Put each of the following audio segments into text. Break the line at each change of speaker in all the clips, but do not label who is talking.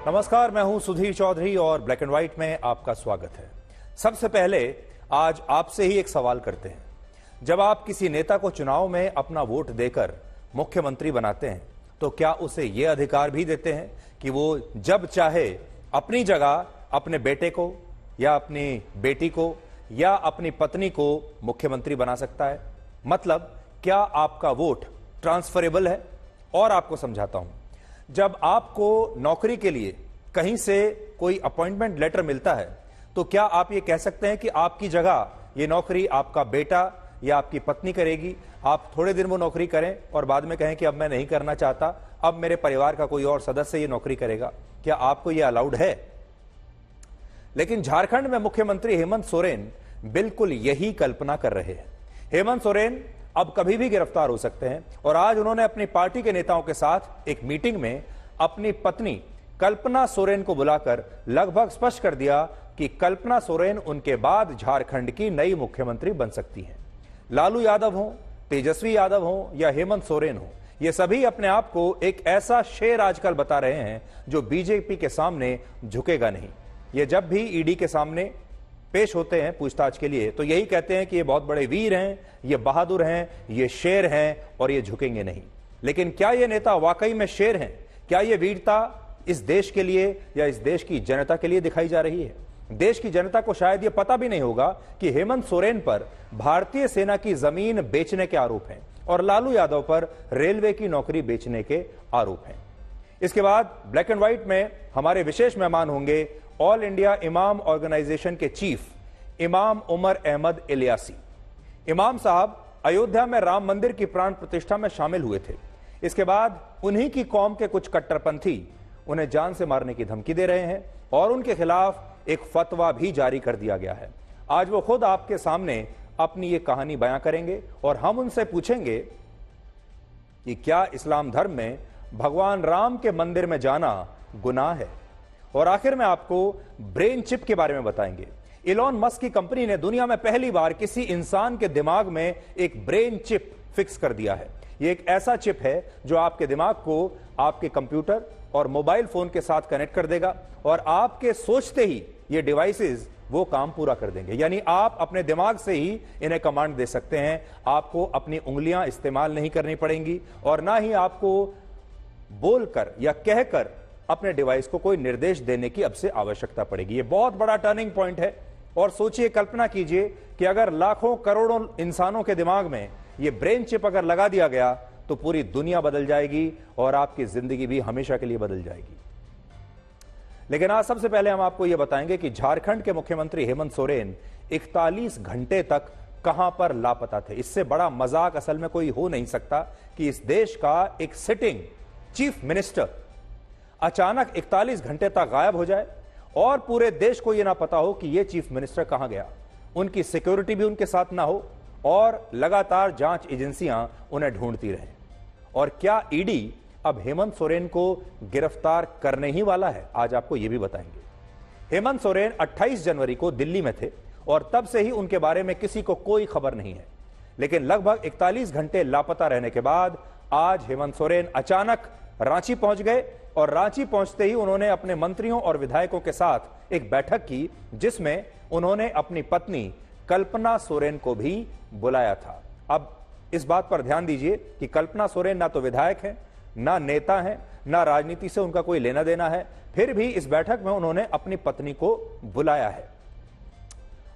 नमस्कार, मैं हूं सुधीर चौधरी और ब्लैक एंड व्हाइट में आपका स्वागत है। सबसे पहले आज आपसे ही एक सवाल करते हैं। जब आप किसी नेता को चुनाव में अपना वोट देकर मुख्यमंत्री बनाते हैं तो क्या उसे यह अधिकार भी देते हैं कि वो जब चाहे अपनी जगह अपने बेटे को या अपनी बेटी को या अपनी पत्नी को मुख्यमंत्री बना सकता है? मतलब क्या आपका वोट ट्रांसफरेबल है? और आपको समझाता हूं, जब आपको नौकरी के लिए कहीं से कोई अपॉइंटमेंट लेटर मिलता है तो क्या आप ये कह सकते हैं कि आपकी जगह ये नौकरी आपका बेटा या आपकी पत्नी करेगी? आप थोड़े दिन वो नौकरी करें और बाद में कहें कि अब मैं नहीं करना चाहता, अब मेरे परिवार का कोई और सदस्य ये नौकरी करेगा। क्या आपको ये अलाउड है? लेकिन झारखंड में मुख्यमंत्री हेमंत सोरेन बिल्कुल यही कल्पना कर रहे हैं। हेमंत सोरेन अब कभी भी गिरफ्तार हो सकते हैं और आज उन्होंने अपनी पार्टी के नेताओं के साथ एक मीटिंग में अपनी पत्नी कल्पना सोरेन को बुलाकर लगभग स्पष्ट कर दिया कि कल्पना सोरेन उनके बाद झारखंड की नई मुख्यमंत्री बन सकती हैं। लालू यादव हो, तेजस्वी यादव हो या हेमंत सोरेन हो, ये सभी अपने आप को एक ऐसा शेर आजकल बता रहे हैं जो बीजेपी के सामने झुकेगा नहीं। ये जब भी ईडी के सामने पेश होते हैं पूछताछ के लिए तो यही कहते हैं कि ये बहुत बड़े वीर हैं, ये बहादुर हैं, ये शेर हैं और ये झुकेंगे नहीं। लेकिन क्या ये नेता वाकई में शेर हैं? क्या ये वीरता इस देश के लिए या इस देश की जनता के लिए दिखाई जा रही है? देश की जनता को शायद ये पता भी नहीं होगा कि हेमंत सोरेन पर भारतीय सेना की जमीन बेचने के आरोप हैं और लालू यादव पर रेलवे की नौकरी बेचने के आरोप हैं। इसके बाद ब्लैक एंड व्हाइट में हमारे विशेष मेहमान होंगे ऑल इंडिया इमाम ऑर्गेनाइजेशन के चीफ इमाम उमर अहमद इलियासी। इमाम साहब अयोध्या में राम मंदिर की प्राण प्रतिष्ठा में शामिल हुए थे। इसके बाद उन्हीं की कौम के कुछ कट्टरपंथी उन्हें जान से मारने की धमकी दे रहे हैं और उनके खिलाफ एक फतवा भी जारी कर दिया गया है। आज वो खुद आपके सामने अपनी ये कहानी बयां करेंगे और हम उनसे पूछेंगे कि क्या इस्लाम धर्म में भगवान राम के मंदिर में जाना गुनाह है? और आखिर में आपको ब्रेन चिप के बारे में बताएंगे। इलॉन मस्क की कंपनी ने दुनिया में पहली बार किसी इंसान के दिमाग में एक ब्रेन चिप फिक्स कर दिया है। यह एक ऐसा चिप है जो आपके दिमाग को आपके कंप्यूटर और मोबाइल फोन के साथ कनेक्ट कर देगा और आपके सोचते ही ये डिवाइसेस वो काम पूरा कर देंगे। यानी आप अपने दिमाग से ही इन्हें कमांड दे सकते हैं। आपको अपनी उंगलियां इस्तेमाल नहीं करनी पड़ेंगी और ना ही आपको बोलकर या कहकर अपने डिवाइस को कोई निर्देश देने की अब से आवश्यकता पड़ेगी। यह बहुत बड़ा टर्निंग पॉइंट है। और सोचिए, कल्पना कीजिए कि अगर लाखों करोड़ों इंसानों के दिमाग में यह ब्रेन चिप अगर लगा दिया गया तो पूरी दुनिया बदल जाएगी और आपकी जिंदगी भी हमेशा के लिए बदल जाएगी। लेकिन आज सबसे पहले हम आपको यह बताएंगे कि झारखंड के मुख्यमंत्री हेमंत सोरेन 41 घंटे तक कहां पर लापता थे। इससे बड़ा मजाक असल में कोई हो नहीं सकता कि इस देश का एक सिटिंग चीफ मिनिस्टर अचानक 41 घंटे तक गायब हो जाए और पूरे देश को यह ना पता हो कि यह चीफ मिनिस्टर कहां गया, उनकी सिक्योरिटी भी उनके साथ ना हो और लगातार जांच एजेंसियां उन्हें ढूंढती रहें। और क्या ईडी अब हेमंत सोरेन को गिरफ्तार करने ही वाला है? आज आपको यह भी बताएंगे। हेमंत सोरेन 28 जनवरी को दिल्ली में थे और तब से ही उनके बारे में किसी को कोई खबर नहीं है। लेकिन लगभग 41 घंटे लापता रहने के बाद आज हेमंत सोरेन अचानक रांची पहुंच गए और रांची पहुंचते ही उन्होंने अपने मंत्रियों और विधायकों के साथ एक बैठक की जिसमें उन्होंने अपनी पत्नी कल्पना सोरेन को भी बुलाया था। अब इस बात पर ध्यान दीजिए कि कल्पना सोरेन ना तो विधायक हैं, ना नेता हैं, ना राजनीति से उनका कोई लेना देना है, फिर भी इस बैठक में उन्होंने अपनी पत्नी को बुलाया है।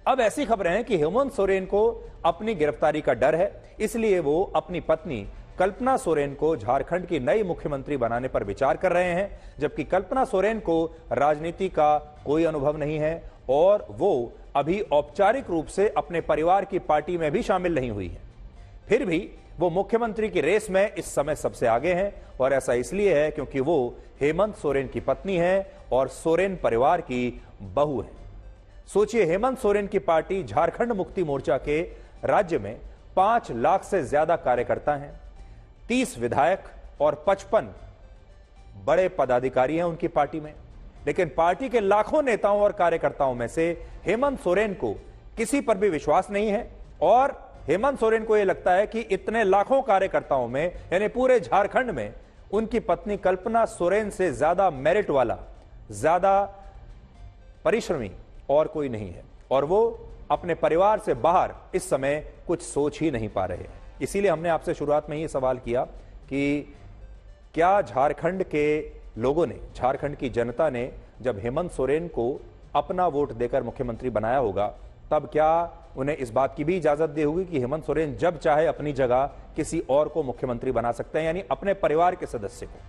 अब ऐसी खबरें हैं कि हेमंत सोरेन को अपनी गिरफ्तारी का डर है, इसलिए वो अपनी पत्नी कल्पना सोरेन को झारखंड की नई मुख्यमंत्री बनाने पर विचार कर रहे हैं, जबकि कल्पना सोरेन को राजनीति का कोई अनुभव नहीं है और वो अभी औपचारिक रूप से अपने परिवार की पार्टी में भी शामिल नहीं हुई है। फिर भी वो मुख्यमंत्री की रेस में इस समय सबसे आगे हैं और ऐसा इसलिए है क्योंकि वो हेमंत सोरेन की पत्नी है और सोरेन परिवार की बहू है। सोचिए, हेमंत सोरेन की पार्टी झारखंड मुक्ति मोर्चा के राज्य में 5 लाख से ज्यादा कार्यकर्ता हैं, 30 विधायक और 55 बड़े पदाधिकारी हैं उनकी पार्टी में। लेकिन पार्टी के लाखों नेताओं और कार्यकर्ताओं में से हेमंत सोरेन को किसी पर भी विश्वास नहीं है और हेमंत सोरेन को यह लगता है कि इतने लाखों कार्यकर्ताओं में यानी पूरे झारखंड में उनकी पत्नी कल्पना सोरेन से ज्यादा मेरिट वाला, ज्यादा परिश्रमी और कोई नहीं है और वो अपने परिवार से बाहर इस समय कुछ सोच ही नहीं पा रहे हैं। इसीलिए हमने आपसे शुरुआत में ही सवाल किया कि क्या झारखंड के लोगों ने, झारखंड की जनता ने जब हेमंत सोरेन को अपना वोट देकर मुख्यमंत्री बनाया होगा, तब क्या उन्हें इस बात की भी इजाजत दी होगी कि हेमंत सोरेन जब चाहे अपनी जगह किसी और को मुख्यमंत्री बना सकते हैं, यानी अपने परिवार के सदस्य को।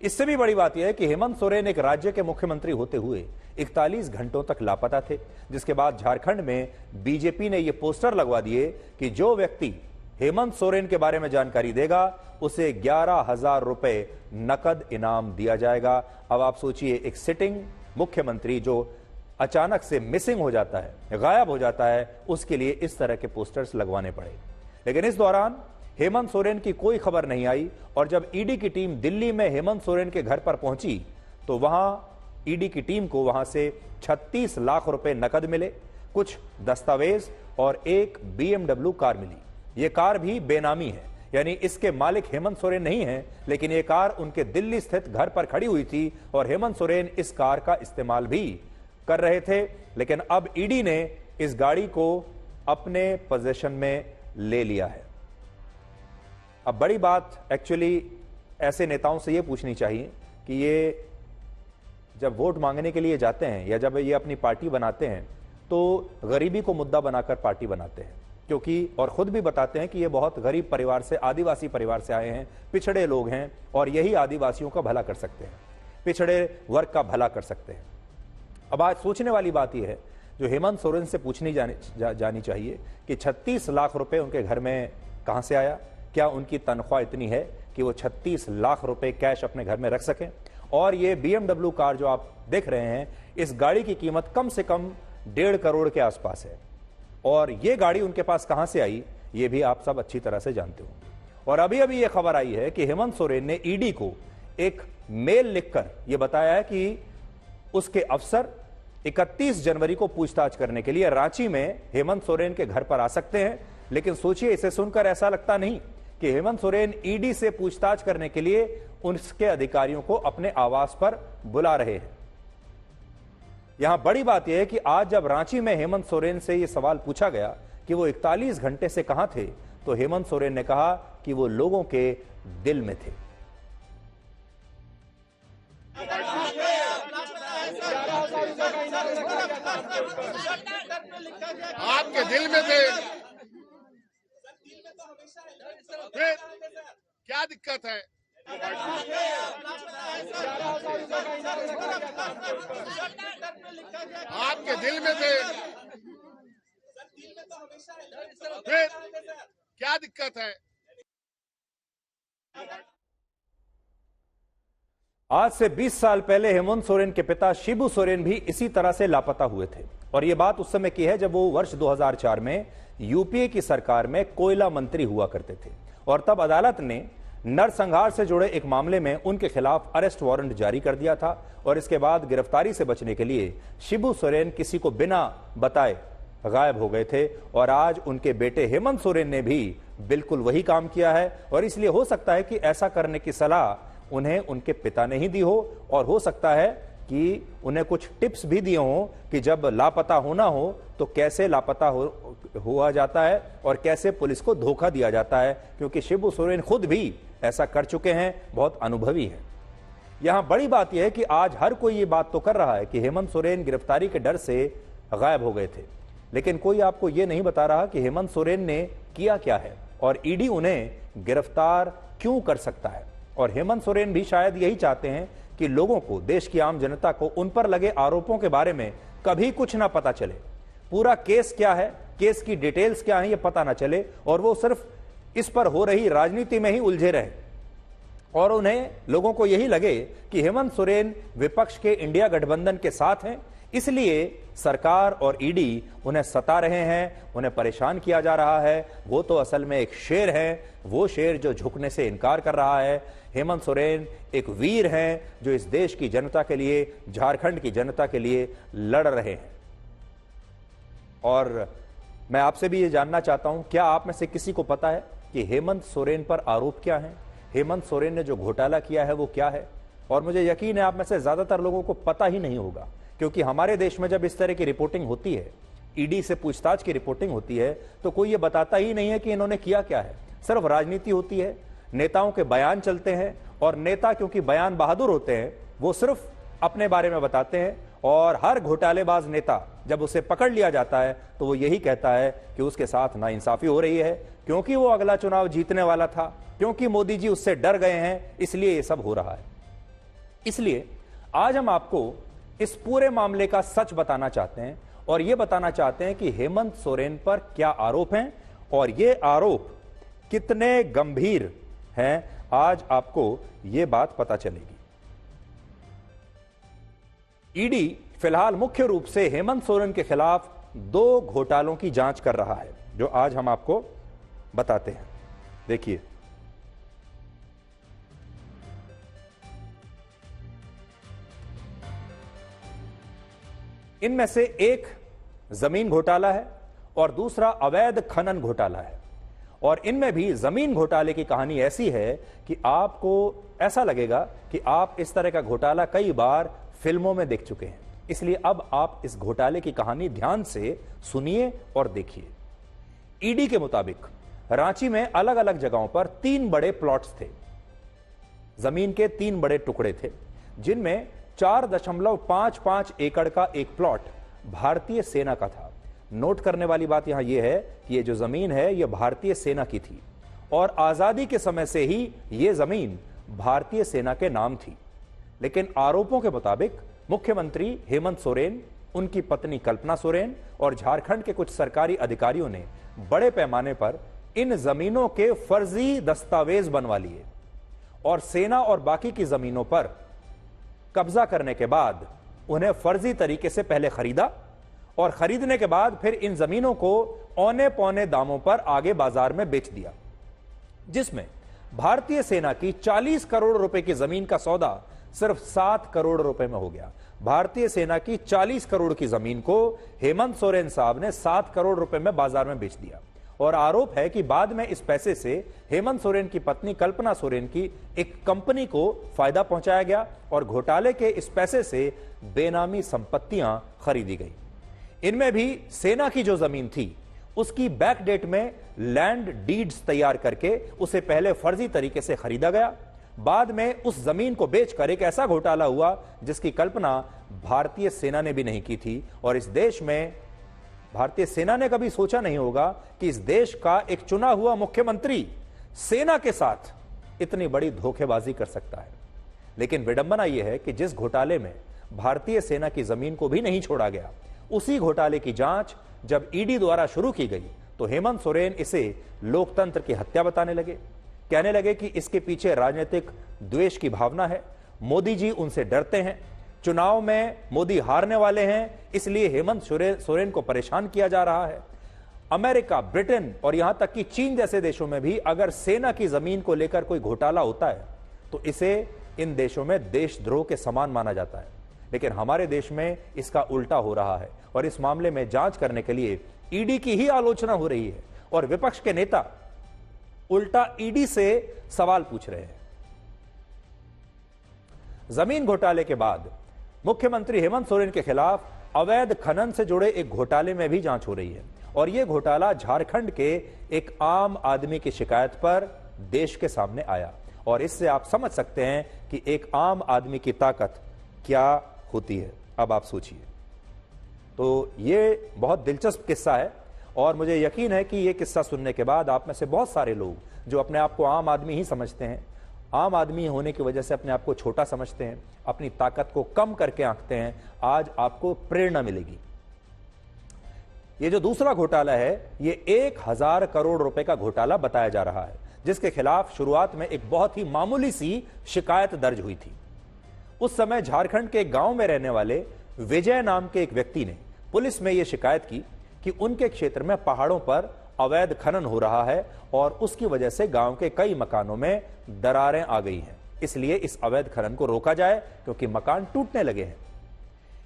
इससे भी बड़ी बात यह है कि हेमंत सोरेन एक राज्य के मुख्यमंत्री होते हुए 41 घंटों तक लापता थे, जिसके बाद झारखंड में बीजेपी ने यह पोस्टर लगवा दिए कि जो व्यक्ति हेमंत सोरेन के बारे में जानकारी देगा उसे 11,000 रुपए नकद इनाम दिया जाएगा। अब आप सोचिए, एक सिटिंग मुख्यमंत्री जो अचानक से मिसिंग हो जाता है, गायब हो जाता है, उसके लिए इस तरह के पोस्टर्स लगवाने पड़े। लेकिन इस दौरान हेमंत सोरेन की कोई खबर नहीं आई और जब ईडी की टीम दिल्ली में हेमंत सोरेन के घर पर पहुंची तो वहां ईडी की टीम को वहां से 36 लाख रुपए नकद मिले, कुछ दस्तावेज और एक BMW कार मिली। यह कार भी बेनामी है, यानी इसके मालिक हेमंत सोरेन नहीं है, लेकिन यह कार उनके दिल्ली स्थित घर पर खड़ी हुई थी और हेमंत सोरेन इस कार का इस्तेमाल भी कर रहे थे। लेकिन अब ईडी ने इस गाड़ी को अपने पोजीशन में ले लिया है। अब बड़ी बात एक्चुअली ऐसे नेताओं से यह पूछनी चाहिए कि ये जब वोट मांगने के लिए जाते हैं या जब ये अपनी पार्टी बनाते हैं तो गरीबी को मुद्दा बनाकर पार्टी बनाते हैं, क्योंकि और खुद भी बताते हैं कि ये बहुत गरीब परिवार से, आदिवासी परिवार से आए हैं, पिछड़े लोग हैं और यही आदिवासियों का भला कर सकते हैं, पिछड़े वर्ग का भला कर सकते हैं। अब आज सोचने वाली बात यह है, जो हेमंत सोरेन से पूछनी जानी चाहिए कि 36 लाख रुपए उनके घर में कहां से आया? क्या उनकी तनख्वाह इतनी है कि वो 36 लाख रुपए कैश अपने घर में रख सकें? और ये BMW कार जो आप देख रहे हैं, इस गाड़ी की कीमत कम से कम 1.5 करोड़ के आसपास है और ये गाड़ी उनके पास कहां से आई, ये भी आप सब अच्छी तरह से जानते हो। और अभी अभी ये खबर आई है कि हेमंत सोरेन ने ईडी को एक मेल लिखकर यह बताया है कि उसके अफसर 31 जनवरी को पूछताछ करने के लिए रांची में हेमंत सोरेन के घर पर आ सकते हैं। लेकिन सोचिए, इसे सुनकर ऐसा लगता नहीं कि हेमंत सोरेन ईडी से पूछताछ करने के लिए उसके अधिकारियों को अपने आवास पर बुला रहे हैं। यहां बड़ी बात यह है कि आज जब रांची में हेमंत सोरेन से यह सवाल पूछा गया कि वो 41 घंटे से कहां थे, तो हेमंत सोरेन ने कहा कि वो लोगों के दिल में थे।
आपके दिल में थे, फिर क्या दिक्कत है? आपके दिल में थे, फिर क्या दिक्कत है?
आज से 20 साल पहले हेमंत सोरेन के पिता शिबू सोरेन भी इसी तरह से लापता हुए थे और यह बात उस समय की है जब वो वर्ष 2004 में यूपीए की सरकार में कोयला मंत्री हुआ करते थे और तब अदालत ने नरसंहार से जुड़े एक मामले में उनके खिलाफ अरेस्ट वारंट जारी कर दिया था और इसके बाद गिरफ्तारी से बचने के लिए शिबू सोरेन किसी को बिना बताए गायब हो गए थे और आज उनके बेटे हेमंत सोरेन ने भी बिल्कुल वही काम किया है और इसलिए हो सकता है कि ऐसा करने की सलाह उन्हें उनके पिता ने ही दी हो और हो सकता है कि उन्हें कुछ टिप्स भी दिए हों कि जब लापता होना हो तो कैसे लापता हुआ जाता है और कैसे पुलिस को धोखा दिया जाता है, क्योंकि शिबू सोरेन खुद भी ऐसा कर चुके हैं, बहुत अनुभवी है। यहां बड़ी बात यह है कि आज हर कोई ये बात तो कर रहा है कि हेमंत सोरेन गिरफ्तारी के डर से गायब हो गए थे, लेकिन कोई आपको यह नहीं बता रहा कि हेमंत सोरेन ने किया क्या है और ईडी उन्हें गिरफ्तार क्यों कर सकता है। और हेमंत सोरेन भी शायद यही चाहते हैं कि लोगों को, देश की आम जनता को उन पर लगे आरोपों के बारे में कभी कुछ ना पता चले, पूरा केस क्या है, केस की डिटेल्स क्या है, ये पता ना चले और वो सिर्फ इस पर हो रही राजनीति में ही उलझे रहे और उन्हें, लोगों को यही लगे कि हेमंत सोरेन विपक्ष के इंडिया गठबंधन के साथ हैं, इसलिए सरकार और ईडी उन्हें सता रहे हैं, उन्हें परेशान किया जा रहा है। वो तो असल में एक शेर है, वो शेर जो झुकने से इनकार कर रहा है। हेमंत सोरेन एक वीर हैं जो इस देश की जनता के लिए, झारखंड की जनता के लिए लड़ रहे हैं। और मैं आपसे भी ये जानना चाहता हूं, क्या आप में से किसी को पता है कि हेमंत सोरेन पर आरोप क्या है? हेमंत सोरेन ने जो घोटाला किया है वो क्या है? और मुझे यकीन है आप में से ज्यादातर लोगों को पता ही नहीं होगा, क्योंकि हमारे देश में जब इस तरह की रिपोर्टिंग होती है, ईडी से पूछताछ की रिपोर्टिंग होती है, तो कोई ये बताता ही नहीं है कि इन्होंने किया क्या है। सिर्फ राजनीति होती है, नेताओं के बयान चलते हैं, और नेता क्योंकि बयान बहादुर होते हैं, वो सिर्फ अपने बारे में बताते हैं, और हर घोटालेबाज नेता जब उसे पकड़ लिया जाता है तो वो यही कहता है कि उसके साथ नाइंसाफी हो रही है, क्योंकि वो अगला चुनाव जीतने वाला था, क्योंकि मोदी जी उससे डर गए हैं, इसलिए ये सब हो रहा है। इसलिए आज हम आपको इस पूरे मामले का सच बताना चाहते हैं, और यह बताना चाहते हैं कि हेमंत सोरेन पर क्या आरोप हैं और ये आरोप कितने गंभीर हैं। आज आपको यह बात पता चलेगी। ईडी फिलहाल मुख्य रूप से हेमंत सोरेन के खिलाफ 2 घोटालों की जांच कर रहा है, जो आज हम आपको बताते हैं। देखिए, इनमें से एक जमीन घोटाला है और दूसरा अवैध खनन घोटाला है। और इनमें भी जमीन घोटाले की कहानी ऐसी है कि आपको ऐसा लगेगा कि आप इस तरह का घोटाला कई बार फिल्मों में देख चुके हैं। इसलिए अब आप इस घोटाले की कहानी ध्यान से सुनिए और देखिए। ईडी के मुताबिक रांची में अलग अलग जगहों पर 3 बड़े प्लॉट्स थे। जमीन के 3 बड़े टुकड़े थे, जिनमें 4.55 एकड़ का एक प्लॉट भारतीय सेना का था। नोट करने वाली बात यहां यह है कि यह जो जमीन है यह भारतीय सेना की थी, और आजादी के समय से ही यह जमीन भारतीय सेना के नाम थी। लेकिन आरोपों के मुताबिक मुख्यमंत्री हेमंत सोरेन, उनकी पत्नी कल्पना सोरेन और झारखंड के कुछ सरकारी अधिकारियों ने बड़े पैमाने पर इन जमीनों के फर्जी दस्तावेज बनवा लिए, और सेना और बाकी की जमीनों पर कब्जा करने के बाद उन्हें फर्जी तरीके से पहले खरीदा, और खरीदने के बाद फिर इन जमीनों को औने पौने दामों पर आगे बाजार में बेच दिया, जिसमें भारतीय सेना की 40 करोड़ रुपए की जमीन का सौदा सिर्फ 7 करोड़ रुपए में हो गया। भारतीय सेना की 40 करोड़ की जमीन को हेमंत सोरेन साहब ने 7 करोड़ रुपए में बाजार में बेच दिया। और आरोप है कि बाद में इस पैसे से हेमंत सोरेन की पत्नी कल्पना सोरेन की एक कंपनी को फायदा पहुंचाया गया, और घोटाले के इस पैसे से बेनामी संपत्तियां खरीदी गई। इनमें भी सेना की जो जमीन थी उसकी बैक डेट में लैंड डीड्स तैयार करके उसे पहले फर्जी तरीके से खरीदा गया। बाद में उस जमीन को बेचकर एक ऐसा घोटाला हुआ जिसकी कल्पना भारतीय सेना ने भी नहीं की थी, और इस देश में भारतीय सेना ने कभी सोचा नहीं होगा कि इस देश का एक चुना हुआ मुख्यमंत्री सेना के साथ इतनी बड़ी धोखेबाजी कर सकता है। लेकिन विडंबना यह है कि जिस घोटाले में भारतीय सेना की जमीन को भी नहीं छोड़ा गया, उसी घोटाले की जांच जब ईडी द्वारा शुरू की गई तो हेमंत सोरेन इसे लोकतंत्र की हत्या बताने लगे। कहने लगे कि इसके पीछे राजनीतिक द्वेष की भावना है, मोदी जी उनसे डरते हैं, चुनाव में मोदी हारने वाले हैं, इसलिए हेमंत सोरेन को परेशान किया जा रहा है। अमेरिका, ब्रिटेन और यहां तक कि चीन जैसे देशों में भी अगर सेना की जमीन को लेकर कोई घोटाला होता है तो इसे इन देशों में देशद्रोह के समान माना जाता है। लेकिन हमारे देश में इसका उल्टा हो रहा है, और इस मामले में जांच करने के लिए ईडी की ही आलोचना हो रही है, और विपक्ष के नेता उल्टा ईडी से सवाल पूछ रहे हैं। जमीन घोटाले के बाद मुख्यमंत्री हेमंत सोरेन के खिलाफ अवैध खनन से जुड़े एक घोटाले में भी जांच हो रही है, और यह घोटाला झारखंड के एक आम आदमी की शिकायत पर देश के सामने आया। और इससे आप समझ सकते हैं कि एक आम आदमी की ताकत क्या होती है। अब आप सोचिए। तो ये बहुत दिलचस्प किस्सा है, और मुझे यकीन है कि यह किस्सा सुनने के बाद आप में से बहुत सारे लोग जो अपने आप को आम आदमी ही समझते हैं, आम आदमी होने की वजह से अपने आप को छोटा समझते हैं, अपनी ताकत को कम करके आंकते हैं, आज आपको प्रेरणा मिलेगी। ये जो दूसरा घोटाला है, ये 1000 करोड़ रुपए का घोटाला बताया जा रहा है, जिसके खिलाफ शुरुआत में एक बहुत ही मामूली सी शिकायत दर्ज हुई थी। उस समय झारखंड के गांव में रहने वाले विजय नाम के एक व्यक्ति ने पुलिस में यह शिकायत की कि उनके क्षेत्र में पहाड़ों पर अवैध खनन हो रहा है, और उसकी वजह से गांव के कई मकानों में दरारें आ गई हैं। इसलिए इस अवैध खनन को रोका जाए, क्योंकि मकान टूटने लगे हैं।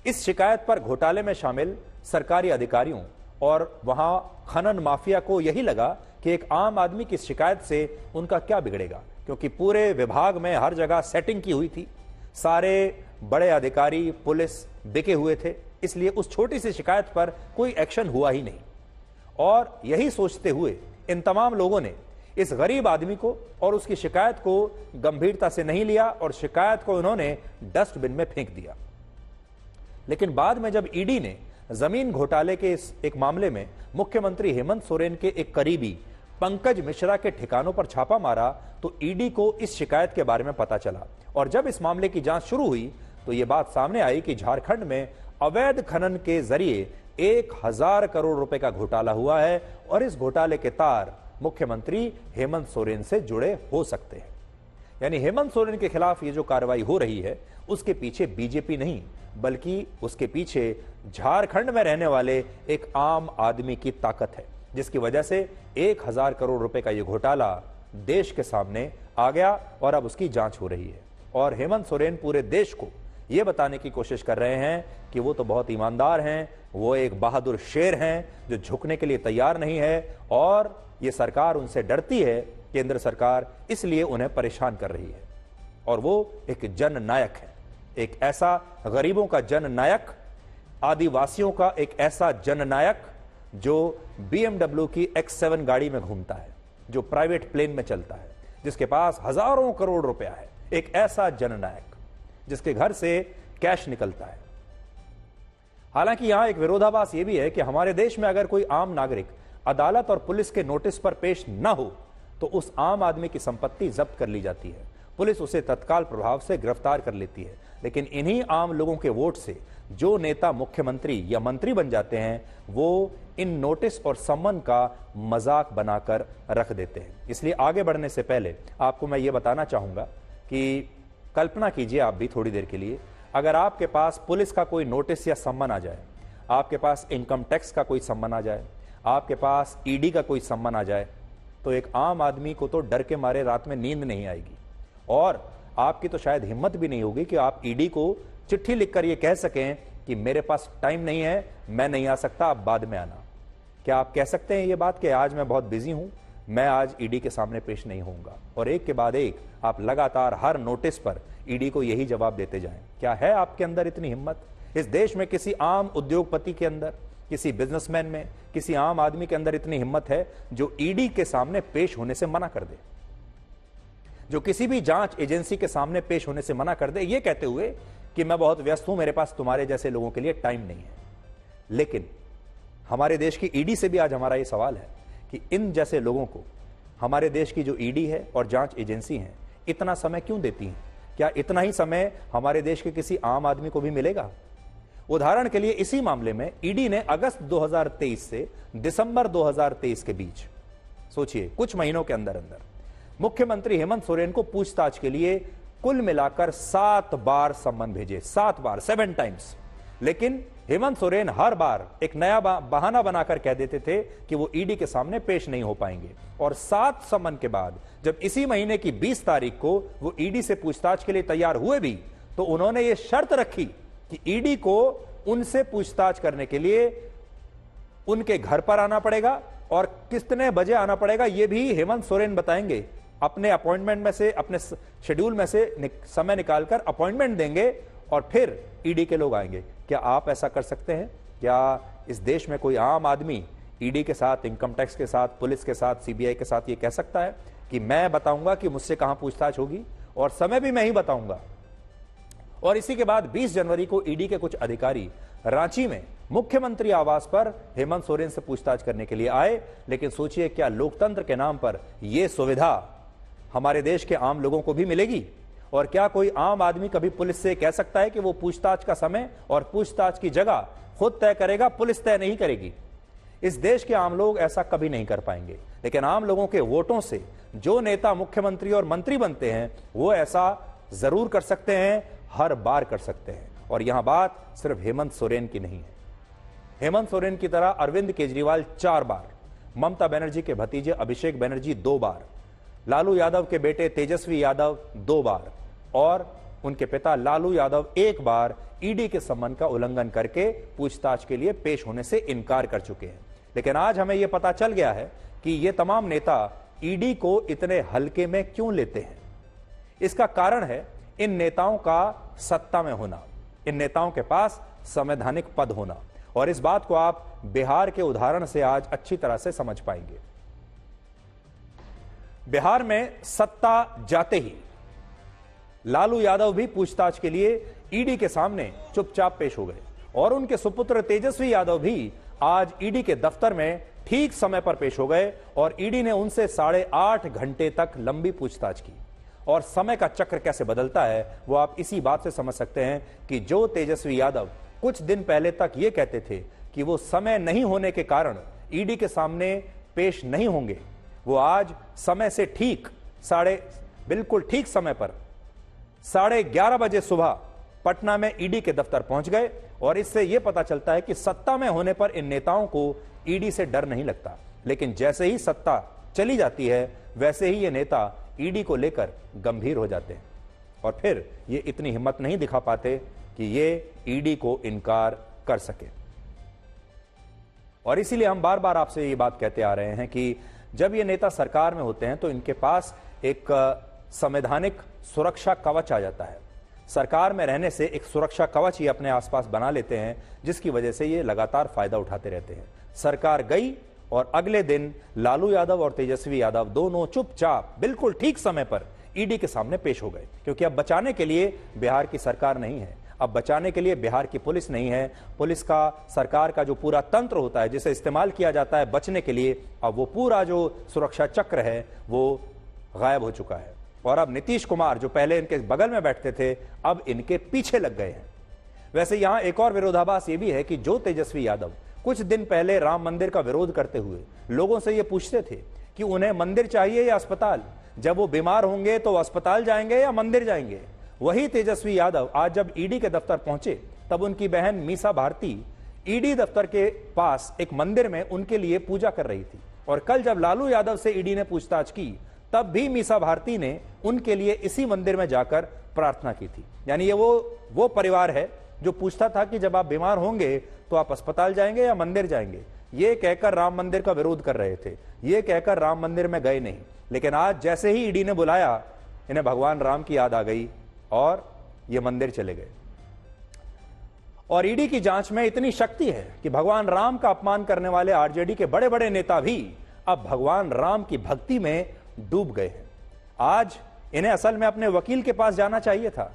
इस शिकायत पर घोटाले में शामिल सरकारी अधिकारियों और वहां खनन माफिया को यही लगा कि एक आम आदमी की शिकायत से उनका क्या बिगड़ेगा, क्योंकि पूरे विभाग में हर जगह सेटिंग की हुई थी, सारे बड़े अधिकारी पुलिस बिके हुए थे, इसलिए उस छोटी सी शिकायत पर कोई एक्शन हुआ ही नहीं। और यही सोचते हुए इन तमाम लोगों ने इस गरीब आदमी को और उसकी शिकायत को गंभीरता से नहीं लिया और शिकायत को उन्होंने डस्टबिन में फेंक दिया। लेकिन बाद में जब ईडी ने जमीन घोटाले के इस एक मामले में मुख्यमंत्री हेमंत सोरेन के एक करीबी पंकज मिश्रा के ठिकानों पर छापा मारा तो ईडी को इस शिकायत के बारे में पता चला। और जब इस मामले की जांच शुरू हुई तो यह बात सामने आई कि झारखंड में अवैध खनन के जरिए 1000 करोड़ रुपए का घोटाला हुआ है और इस घोटाले के तार मुख्यमंत्री हेमंत सोरेन से जुड़े हो सकते हैं। यानी हेमंत सोरेन के खिलाफ ये जो कार्रवाई हो रही है उसके पीछे बीजेपी नहीं बल्कि उसके पीछे झारखंड में रहने वाले एक आम आदमी की ताकत है, जिसकी वजह से 1000 करोड़ रुपए का यह घोटाला देश के सामने आ गया और अब उसकी जांच हो रही है। और हेमंत सोरेन पूरे देश को यह बताने की कोशिश कर रहे हैं कि वो तो बहुत ईमानदार हैं, वो एक बहादुर शेर हैं जो झुकने के लिए तैयार नहीं है और ये सरकार उनसे डरती है, केंद्र सरकार, इसलिए उन्हें परेशान कर रही है। और वो एक जननायक है, एक ऐसा गरीबों का जननायक, आदिवासियों का एक ऐसा जननायक जो BMW की X7 गाड़ी में घूमता है, जो प्राइवेट प्लेन में चलता है, जिसके पास हजारों करोड़ रुपया है। एक ऐसा जननायक जिसके घर से कैश निकलता है। हालांकि यहां एक विरोधाभास यह भी है कि हमारे देश में अगर कोई आम नागरिक अदालत और पुलिस के नोटिस पर पेश न हो तो उस आम आदमी की संपत्ति जब्त कर ली जाती है, पुलिस उसे तत्काल प्रभाव से गिरफ्तार कर लेती है। लेकिन इन्हीं आम लोगों के वोट से जो नेता मुख्यमंत्री या मंत्री बन जाते हैं वो इन नोटिस और सम्मन का मजाक बनाकर रख देते हैं। इसलिए आगे बढ़ने से पहले आपको मैं ये बताना चाहूंगा कि कल्पना कीजिए आप भी थोड़ी देर के लिए, अगर आपके पास पुलिस का कोई नोटिस या सम्मन आ जाए, आपके पास इनकम टैक्स का कोई सम्मन आ जाए, आपके पास ईडी का कोई सम्मन आ जाए, तो एक आम आदमी को तो डर के मारे रात में नींद नहीं आएगी और आपकी तो शायद हिम्मत भी नहीं होगी कि आप ईडी को चिट्ठी लिखकर यह कह सकें कि मेरे पास टाइम नहीं है, मैं नहीं आ सकता, आप बाद में आना। क्या आप कह सकते हैं ये बात कि आज मैं बहुत बिजी हूं, मैं आज ईडी के सामने पेश नहीं होऊंगा? और एक के बाद एक आप लगातार हर नोटिस पर ईडी को यही जवाब देते जाएं। क्या है आपके अंदर इतनी हिम्मत? इस देश में किसी आम उद्योगपति के अंदर, किसी बिजनेसमैन में, किसी आम आदमी के अंदर इतनी हिम्मत है जो ईडी के सामने पेश होने से मना कर दे, जो किसी भी जांच एजेंसी के सामने पेश होने से मना कर दे, ये कहते हुए कि मैं बहुत व्यस्त हूं, मेरे पास तुम्हारे जैसे लोगों के लिए टाइम नहीं है। लेकिन हमारे देश की ईडी से भी आज हमारा यह सवाल है कि इन जैसे लोगों को हमारे देश की जो ईडी है और जांच एजेंसी है इतना समय क्यों देती हैं? क्या इतना ही समय हमारे देश के किसी आम आदमी को भी मिलेगा? उदाहरण के लिए इसी मामले में ईडी ने अगस्त 2023 से दिसंबर 2023 के बीच, सोचिए कुछ महीनों के अंदर अंदर, मुख्यमंत्री हेमंत सोरेन को पूछताछ के लिए कुल मिलाकर 7 बार सम्मन भेजे, 7 बार, 7 टाइम्स। लेकिन हेमंत सोरेन हर बार एक नया बहाना बनाकर कह देते थे कि वो ईडी के सामने पेश नहीं हो पाएंगे। और 7 सम्मन के बाद जब इसी महीने की 20 तारीख को वो ईडी से पूछताछ के लिए तैयार हुए भी तो उन्होंने ये शर्त रखी कि ईडी को उनसे पूछताछ करने के लिए उनके घर पर आना पड़ेगा और कितने बजे आना पड़ेगा ये भी हेमंत सोरेन बताएंगे। अपने अपॉइंटमेंट में से, अपने शेड्यूल में से समय निकालकर अपॉइंटमेंट देंगे और फिर ईडी के लोग आएंगे। क्या आप ऐसा कर सकते हैं? क्या इस देश में कोई आम आदमी ईडी के साथ, इनकम टैक्स के साथ, पुलिस के साथ, सीबीआई के साथ ये कह सकता है कि मैं बताऊंगा कि मुझसे कहां पूछताछ होगी और समय भी मैं ही बताऊंगा? और इसी के बाद 20 जनवरी को ईडी के कुछ अधिकारी रांची में मुख्यमंत्री आवास पर हेमंत सोरेन से पूछताछ करने के लिए आए। लेकिन सोचिए क्या लोकतंत्र के नाम पर यह सुविधा हमारे देश के आम लोगों को भी मिलेगी? और क्या कोई आम आदमी कभी पुलिस से कह सकता है कि वो पूछताछ का समय और पूछताछ की जगह खुद तय करेगा, पुलिस तय नहीं करेगी? इस देश के आम लोग ऐसा कभी नहीं कर पाएंगे। लेकिन आम लोगों के वोटों से जो नेता मुख्यमंत्री और मंत्री बनते हैं वो ऐसा जरूर कर सकते हैं, हर बार कर सकते हैं। और यहां बात सिर्फ हेमंत सोरेन की नहीं है। हेमंत सोरेन की तरह अरविंद केजरीवाल 4 बार, ममता बनर्जी के भतीजे अभिषेक बनर्जी 2 बार, लालू यादव के बेटे तेजस्वी यादव 2 बार और उनके पिता लालू यादव 1 बार ईडी के सम्मन का उल्लंघन करके पूछताछ के लिए पेश होने से इनकार कर चुके हैं। लेकिन आज हमें यह पता चल गया है कि ये तमाम नेता ईडी को इतने हल्के में क्यों लेते हैं। इसका कारण है इन नेताओं का सत्ता में होना, इन नेताओं के पास संवैधानिक पद होना। और इस बात को आप बिहार के उदाहरण से आज अच्छी तरह से समझ पाएंगे। बिहार में सत्ता जाते ही लालू यादव भी पूछताछ के लिए ईडी के सामने चुपचाप पेश हो गए और उनके सुपुत्र तेजस्वी यादव भी आज ईडी के दफ्तर में ठीक समय पर पेश हो गए और ईडी ने उनसे 8.5 घंटे तक लंबी पूछताछ की। और समय का चक्र कैसे बदलता है वो आप इसी बात से समझ सकते हैं कि जो तेजस्वी यादव कुछ दिन पहले तक ये कहते थे कि वो समय नहीं होने के कारण ईडी के सामने पेश नहीं होंगे, वो आज समय से बिल्कुल ठीक समय पर 11:30 बजे सुबह पटना में ईडी के दफ्तर पहुंच गए। और इससे यह पता चलता है कि सत्ता में होने पर इन नेताओं को ईडी से डर नहीं लगता, लेकिन जैसे ही सत्ता चली जाती है वैसे ही ये नेता ईडी को लेकर गंभीर हो जाते हैं और फिर ये इतनी हिम्मत नहीं दिखा पाते कि ये ईडी को इनकार कर सके। और इसीलिए हम बार बार आपसे ये बात कहते आ रहे हैं कि जब ये नेता सरकार में होते हैं तो इनके पास एक संवैधानिक सुरक्षा कवच आ जाता है। सरकार में रहने से एक सुरक्षा कवच ही अपने आसपास बना लेते हैं, जिसकी वजह से ये लगातार फायदा उठाते रहते हैं। सरकार गई और अगले दिन लालू यादव और तेजस्वी यादव दोनों चुपचाप बिल्कुल ठीक समय पर ईडी के सामने पेश हो गए, क्योंकि अब बचाने के लिए बिहार की सरकार नहीं है, अब बचाने के लिए बिहार की पुलिस नहीं है। पुलिस का, सरकार का जो पूरा तंत्र होता है जिसे इस्तेमाल किया जाता है बचने के लिए, अब वो पूरा जो सुरक्षा चक्र है वो गायब हो चुका है। और अब नीतीश कुमार जो पहले इनके बगल में बैठते थे अब इनके पीछे लग गए हैं। वैसे यहां एक और विरोधाभास ये भी है कि जो तेजस्वी यादव कुछ दिन पहले राम मंदिर का विरोध करते हुए लोगों से ये पूछते थे कि उन्हें मंदिर चाहिए या अस्पताल, जब वो बीमार होंगे तो अस्पताल जाएंगे या मंदिर जाएंगे, वही तेजस्वी यादव आज जब ईडी के दफ्तर पहुंचे तब उनकी बहन मीसा भारती ईडी दफ्तर के पास एक मंदिर में उनके लिए पूजा कर रही थी। और कल जब लालू यादव से ईडी ने पूछताछ की तब भी मीसा भारती ने उनके लिए इसी मंदिर में जाकर प्रार्थना की थी। यानी ये वो परिवार है जो पूछता था कि जब आप बीमार होंगे तो आप अस्पताल जाएंगे या मंदिर जाएंगे। ये कहकर राम मंदिर का विरोध कर रहे थे, ये कहकर राम मंदिर में गए नहीं। लेकिन आज जैसे ही ईडी ने बुलाया इन्हें भगवान राम की याद आ गई और ये मंदिर चले गए। और ईडी की जांच में इतनी शक्ति है कि भगवान राम का अपमान करने वाले आरजेडी के बड़े बड़े नेता भी अब भगवान राम की भक्ति में डूब गए हैं। आज इन्हें असल में अपने वकील के पास जाना चाहिए था,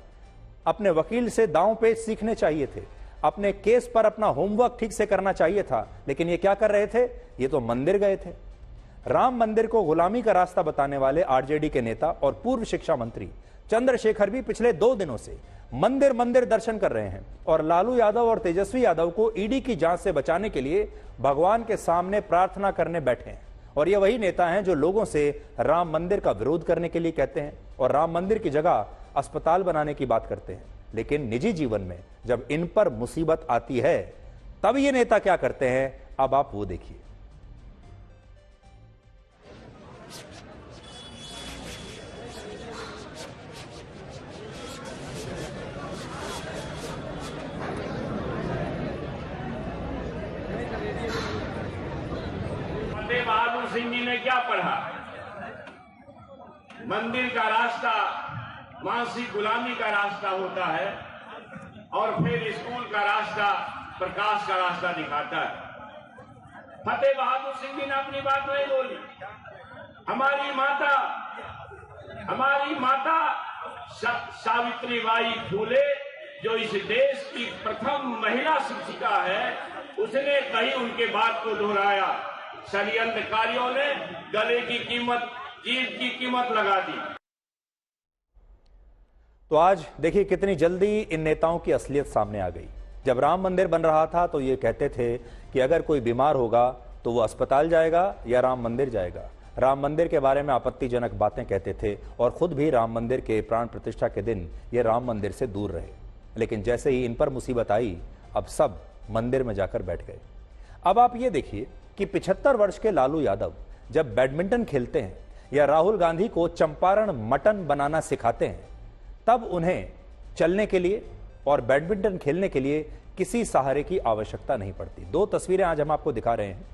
अपने वकील से दांव पेच सीखने चाहिए थे, अपने केस पर अपना होमवर्क ठीक से करना चाहिए था। लेकिन ये क्या कर रहे थे? ये तो मंदिर गए थे। राम मंदिर को गुलामी का रास्ता बताने वाले आरजेडी के नेता और पूर्व शिक्षा मंत्री चंद्रशेखर भी पिछले 2 दिनों से मंदिर मंदिर दर्शन कर रहे हैं और लालू यादव और तेजस्वी यादव को ईडी की जांच से बचाने के लिए भगवान के सामने प्रार्थना करने बैठे हैं। और ये वही नेता हैं जो लोगों से राम मंदिर का विरोध करने के लिए कहते हैं और राम मंदिर की जगह अस्पताल बनाने की बात करते हैं। लेकिन निजी जीवन में जब इन पर मुसीबत आती है तब ये नेता क्या करते हैं, अब आप वो देखिए।
बहादुर सिंह जी ने क्या पढ़ा? मंदिर का रास्ता मानसिक गुलामी का रास्ता होता है और फिर स्कूल का रास्ता प्रकाश का रास्ता दिखाता है। फतेह बहादुर सिंह जी ने अपनी बात नहीं बोली। हमारी माता सावित्रीबाई फूले जो इस देश की प्रथम महिला शिक्षिका है, उसने कहीं उनके बात को दोहराया। षड्यंत्रकारियों ने गले की कीमत, जीत की कीमत लगा दी।
तो आज देखिए कितनी जल्दी इन नेताओं की असलियत सामने आ गई। जब राम मंदिर बन रहा था तो ये कहते थे कि अगर कोई बीमार होगा तो वो अस्पताल जाएगा या राम मंदिर जाएगा। राम मंदिर के बारे में आपत्तिजनक बातें कहते थे और खुद भी राम मंदिर के प्राण प्रतिष्ठा के दिन ये राम मंदिर से दूर रहे। लेकिन जैसे ही इन पर मुसीबत आई अब सब मंदिर में जाकर बैठ गए। अब आप ये देखिए कि 75 वर्ष के लालू यादव जब बैडमिंटन खेलते हैं या राहुल गांधी को चंपारण मटन बनाना सिखाते हैं तब उन्हें चलने के लिए और बैडमिंटन खेलने के लिए किसी सहारे की आवश्यकता नहीं पड़ती। 2 तस्वीरें आज हम आपको दिखा रहे हैं।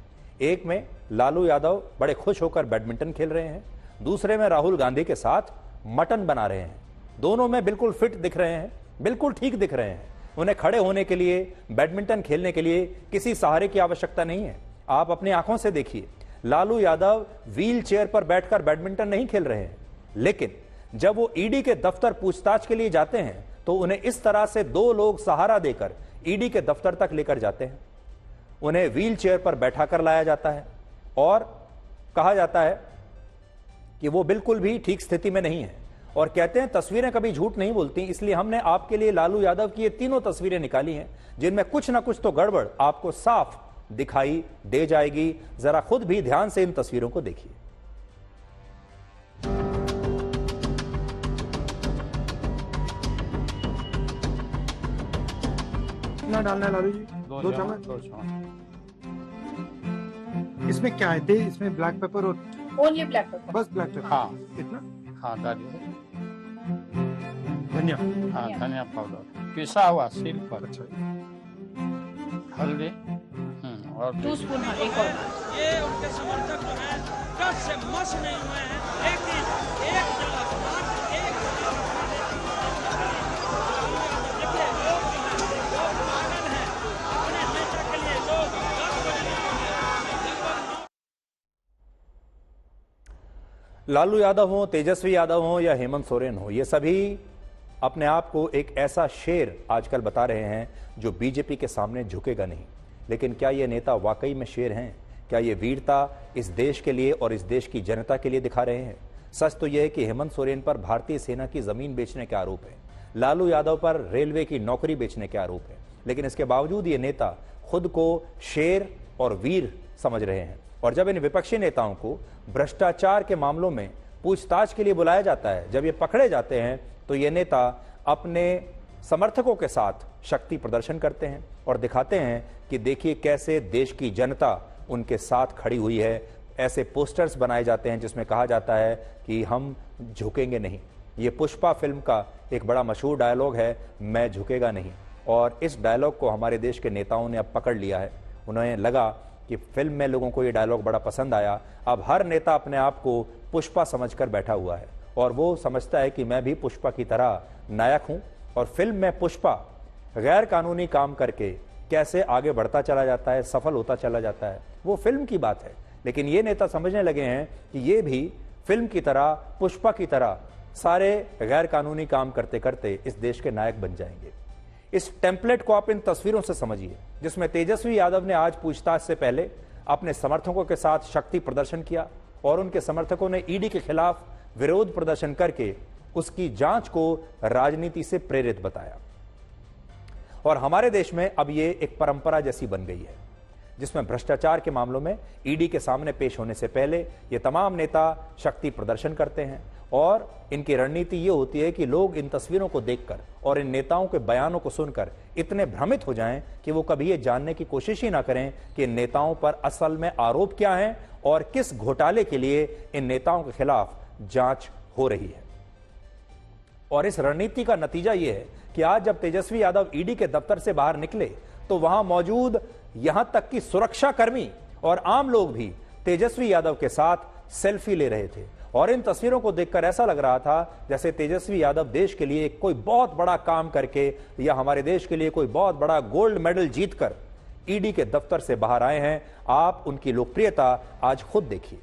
एक में लालू यादव बड़े खुश होकर बैडमिंटन खेल रहे हैं, दूसरे में राहुल गांधी के साथ मटन बना रहे हैं। दोनों में बिल्कुल फिट दिख रहे हैं, बिल्कुल ठीक दिख रहे हैं। उन्हें खड़े होने के लिए, बैडमिंटन खेलने के लिए किसी सहारे की आवश्यकता नहीं है। आप अपनी आंखों से देखिए, लालू यादव व्हील चेयर पर बैठकर बैडमिंटन नहीं खेल रहे हैं, लेकिन जब वो ईडी के दफ्तर पूछताछ के लिए जाते हैं तो उन्हें इस तरह से दो लोग सहारा देकर ईडी के दफ्तर तक लेकर जाते हैं। उन्हें व्हील चेयर पर बैठा कर लाया जाता है और कहा जाता है कि वो बिल्कुल भी ठीक स्थिति में नहीं है, और कहते हैं तस्वीरें कभी झूठ नहीं बोलती, इसलिए हमने आपके लिए लालू यादव की ये तीनों तस्वीरें निकाली हैं जिनमें कुछ ना कुछ तो गड़बड़ आपको साफ दिखाई दे जाएगी। जरा खुद भी ध्यान से इन तस्वीरों को देखिए।
कितना डालना है लालू जी? दो चम्मच। इसमें क्या है? दे इसमें ब्लैक पेपर और
ओनली ब्लैक पेपर।
बस ब्लैक पेपर।
हाँ
कितना?
हाँ डालिए।
धनिया।
हाँ धनिया पाउडर पिसा हुआ सिल पर।
अच्छा,
हल्दी और
2 स्पून। हाँ, एक और।
ये उनके समर्थक जो हैं कस से मस नहीं हुए हैं, लेकिन एक जगह मात्र एक देखिए लोग पागल हैं अपने नेता के लिए। लोग
लालू यादव हो, तेजस्वी यादव हो या हेमंत सोरेन हो, ये सभी अपने आप को एक ऐसा शेर आजकल बता रहे हैं जो बीजेपी के सामने झुकेगा नहीं। लेकिन क्या ये नेता वाकई में शेर हैं? क्या ये वीरता इस देश के लिए और इस देश की जनता के लिए दिखा रहे हैं? सच तो यह है कि हेमंत सोरेन पर भारतीय सेना की जमीन बेचने के आरोप है, लालू यादव पर रेलवे की नौकरी बेचने के आरोप है, लेकिन इसके बावजूद ये नेता खुद को शेर और वीर समझ रहे हैं। और जब इन विपक्षी नेताओं को भ्रष्टाचार के मामलों में पूछताछ के लिए बुलाया जाता है, जब ये पकड़े जाते हैं, तो ये नेता अपने समर्थकों के साथ शक्ति प्रदर्शन करते हैं और दिखाते हैं कि देखिए कैसे देश की जनता उनके साथ खड़ी हुई है। ऐसे पोस्टर्स बनाए जाते हैं जिसमें कहा जाता है कि हम झुकेंगे नहीं। ये पुष्पा फिल्म का एक बड़ा मशहूर डायलॉग है, मैं झुकेगा नहीं, और इस डायलॉग को हमारे देश के नेताओं ने अब पकड़ लिया है। उन्हें लगा कि फिल्म में लोगों को ये डायलॉग बड़ा पसंद आया। अब हर नेता अपने आप को पुष्पा समझकर बैठा हुआ है और वो समझता है कि मैं भी पुष्पा की तरह नायक हूं। और फिल्म में पुष्पा गैर कानूनी काम करके कैसे आगे बढ़ता चला जाता है, सफल होता चला जाता है, वो फिल्म की बात है। लेकिन ये नेता समझने लगे हैं कि ये भी फिल्म की तरह, पुष्पा की तरह सारे गैर कानूनी काम करते करते इस देश के नायक बन जाएंगे। इस टेम्पलेट को आप इन तस्वीरों से समझिए, जिसमें तेजस्वी यादव ने आज पूछताछ से पहले अपने समर्थकों के साथ शक्ति प्रदर्शन किया और उनके समर्थकों ने ईडी के खिलाफ विरोध प्रदर्शन करके उसकी जांच को राजनीति से प्रेरित बताया। और हमारे देश में अब ये एक परंपरा जैसी बन गई है, जिसमें भ्रष्टाचार के मामलों में ईडी के सामने पेश होने से पहले ये तमाम नेता शक्ति प्रदर्शन करते हैं। और इनकी रणनीति ये होती है कि लोग इन तस्वीरों को देखकर और इन नेताओं के बयानों को सुनकर इतने भ्रमित हो जाएं कि वो कभी ये जानने की कोशिश ही ना करें कि इन नेताओं पर असल में आरोप क्या हैं और किस घोटाले के लिए इन नेताओं के खिलाफ जांच हो रही है। और इस रणनीति का नतीजा यह है कि आज जब तेजस्वी यादव ईडी के दफ्तर से बाहर निकले तो वहां मौजूद यहां तक कि सुरक्षा कर्मी और आम लोग भी तेजस्वी यादव के साथ सेल्फी ले रहे थे। और इन तस्वीरों को देखकर ऐसा लग रहा था जैसे तेजस्वी यादव देश के लिए कोई बहुत बड़ा काम करके या हमारे देश के लिए कोई बहुत बड़ा गोल्ड मेडल जीतकर ईडी के दफ्तर से बाहर आए हैं। आप उनकी लोकप्रियता आज खुद देखिए।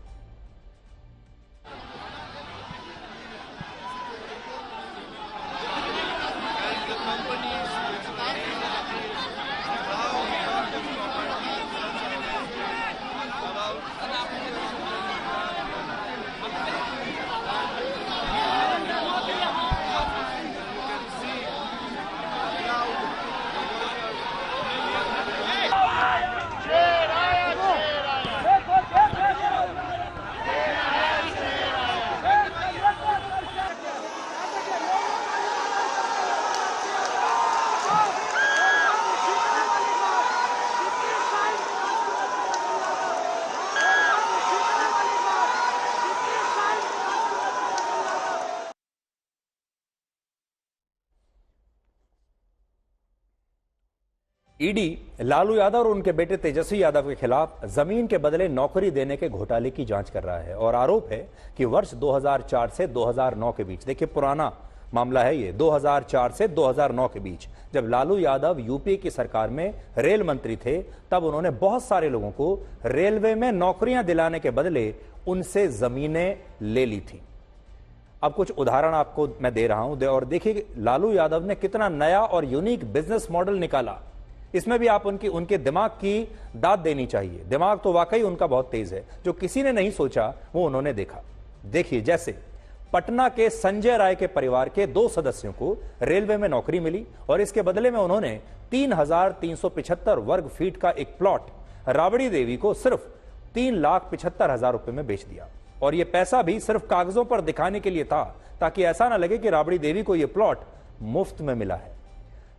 ईडी लालू यादव और उनके बेटे तेजस्वी यादव के खिलाफ जमीन के बदले नौकरी देने के घोटाले की जांच कर रहा है और आरोप है कि वर्ष 2004 से 2009 के बीच, देखिए पुराना मामला है ये 2004 से 2009 के बीच, जब लालू यादव यूपी की सरकार में रेल मंत्री थे, तब उन्होंने बहुत सारे लोगों को रेलवे में नौकरियां दिलाने के बदले उनसे जमीनें ले ली थी। अब कुछ उदाहरण आपको मैं दे रहा हूं और देखिए लालू यादव ने कितना नया और यूनिक बिजनेस मॉडल निकाला। इसमें भी आप उनके दिमाग की दाद देनी चाहिए। दिमाग तो वाकई उनका बहुत तेज है, जो किसी ने नहीं सोचा वो उन्होंने देखा। देखिए, जैसे पटना के संजय राय के परिवार के 2 सदस्यों को रेलवे में नौकरी मिली और इसके बदले में उन्होंने 3,375 वर्ग फीट का एक प्लॉट राबड़ी देवी को सिर्फ 3,75,000 रुपए में बेच दिया। और यह पैसा भी सिर्फ कागजों पर दिखाने के लिए था, ताकि ऐसा ना लगे कि राबड़ी देवी को यह प्लॉट मुफ्त में मिला है।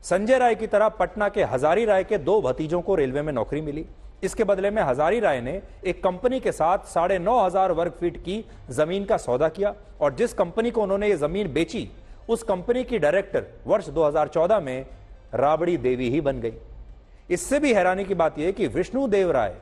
संजय राय की तरह पटना के हजारी राय के 2 भतीजों को रेलवे में नौकरी मिली। इसके बदले में हजारी राय ने एक कंपनी के साथ 9,500 वर्ग फीट की जमीन का सौदा किया और जिस कंपनी को उन्होंने ये जमीन बेची, उस कंपनी की डायरेक्टर वर्ष 2014 में राबड़ी देवी ही बन गई। इससे भी हैरानी की बात यह कि विष्णुदेव राय,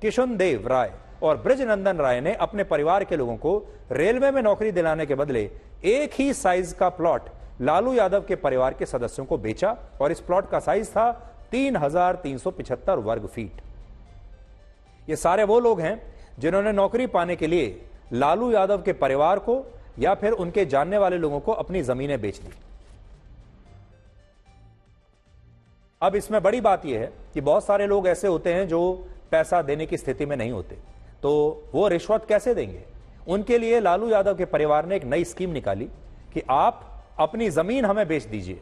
किशन देव राय और ब्रजनंदन राय ने अपने परिवार के लोगों को रेलवे में नौकरी दिलाने के बदले एक ही साइज का प्लॉट लालू यादव के परिवार के सदस्यों को बेचा और इस प्लॉट का साइज था 3,375 वर्ग फीट। ये सारे वो लोग हैं जिन्होंने नौकरी पाने के लिए लालू यादव के परिवार को या फिर उनके जानने वाले लोगों को अपनी जमीनें बेच दी। अब इसमें बड़ी बात यह है कि बहुत सारे लोग ऐसे होते हैं जो पैसा देने की स्थिति में नहीं होते, तो वो रिश्वत कैसे देंगे? उनके लिए लालू यादव के परिवार ने एक नई स्कीम निकाली कि आप अपनी जमीन हमें बेच दीजिए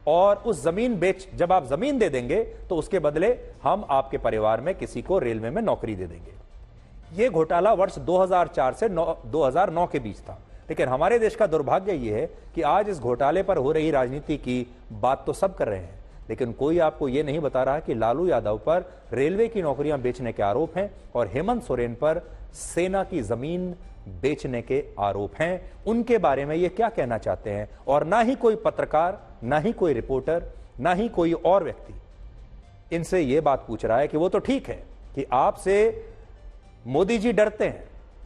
और उस जब आप जमीन दे देंगे तो उसके बदले हम आपके परिवार में किसी को रेलवे में नौकरी दे देंगे। यह घोटाला वर्ष 2004 से 2009 के बीच था। लेकिन हमारे देश का दुर्भाग्य यह है कि आज इस घोटाले पर हो रही राजनीति की बात तो सब कर रहे हैं, लेकिन कोई आपको यह नहीं बता रहा कि लालू यादव पर रेलवे की नौकरियां बेचने के आरोप हैं और हेमंत सोरेन पर सेना की जमीन बेचने के आरोप हैं। उनके बारे में ये क्या कहना चाहते हैं? और ना ही कोई पत्रकार, ना ही कोई रिपोर्टर, ना ही कोई और व्यक्ति इनसे यह बात पूछ रहा है कि वो तो ठीक है कि आपसे मोदी जी डरते हैं,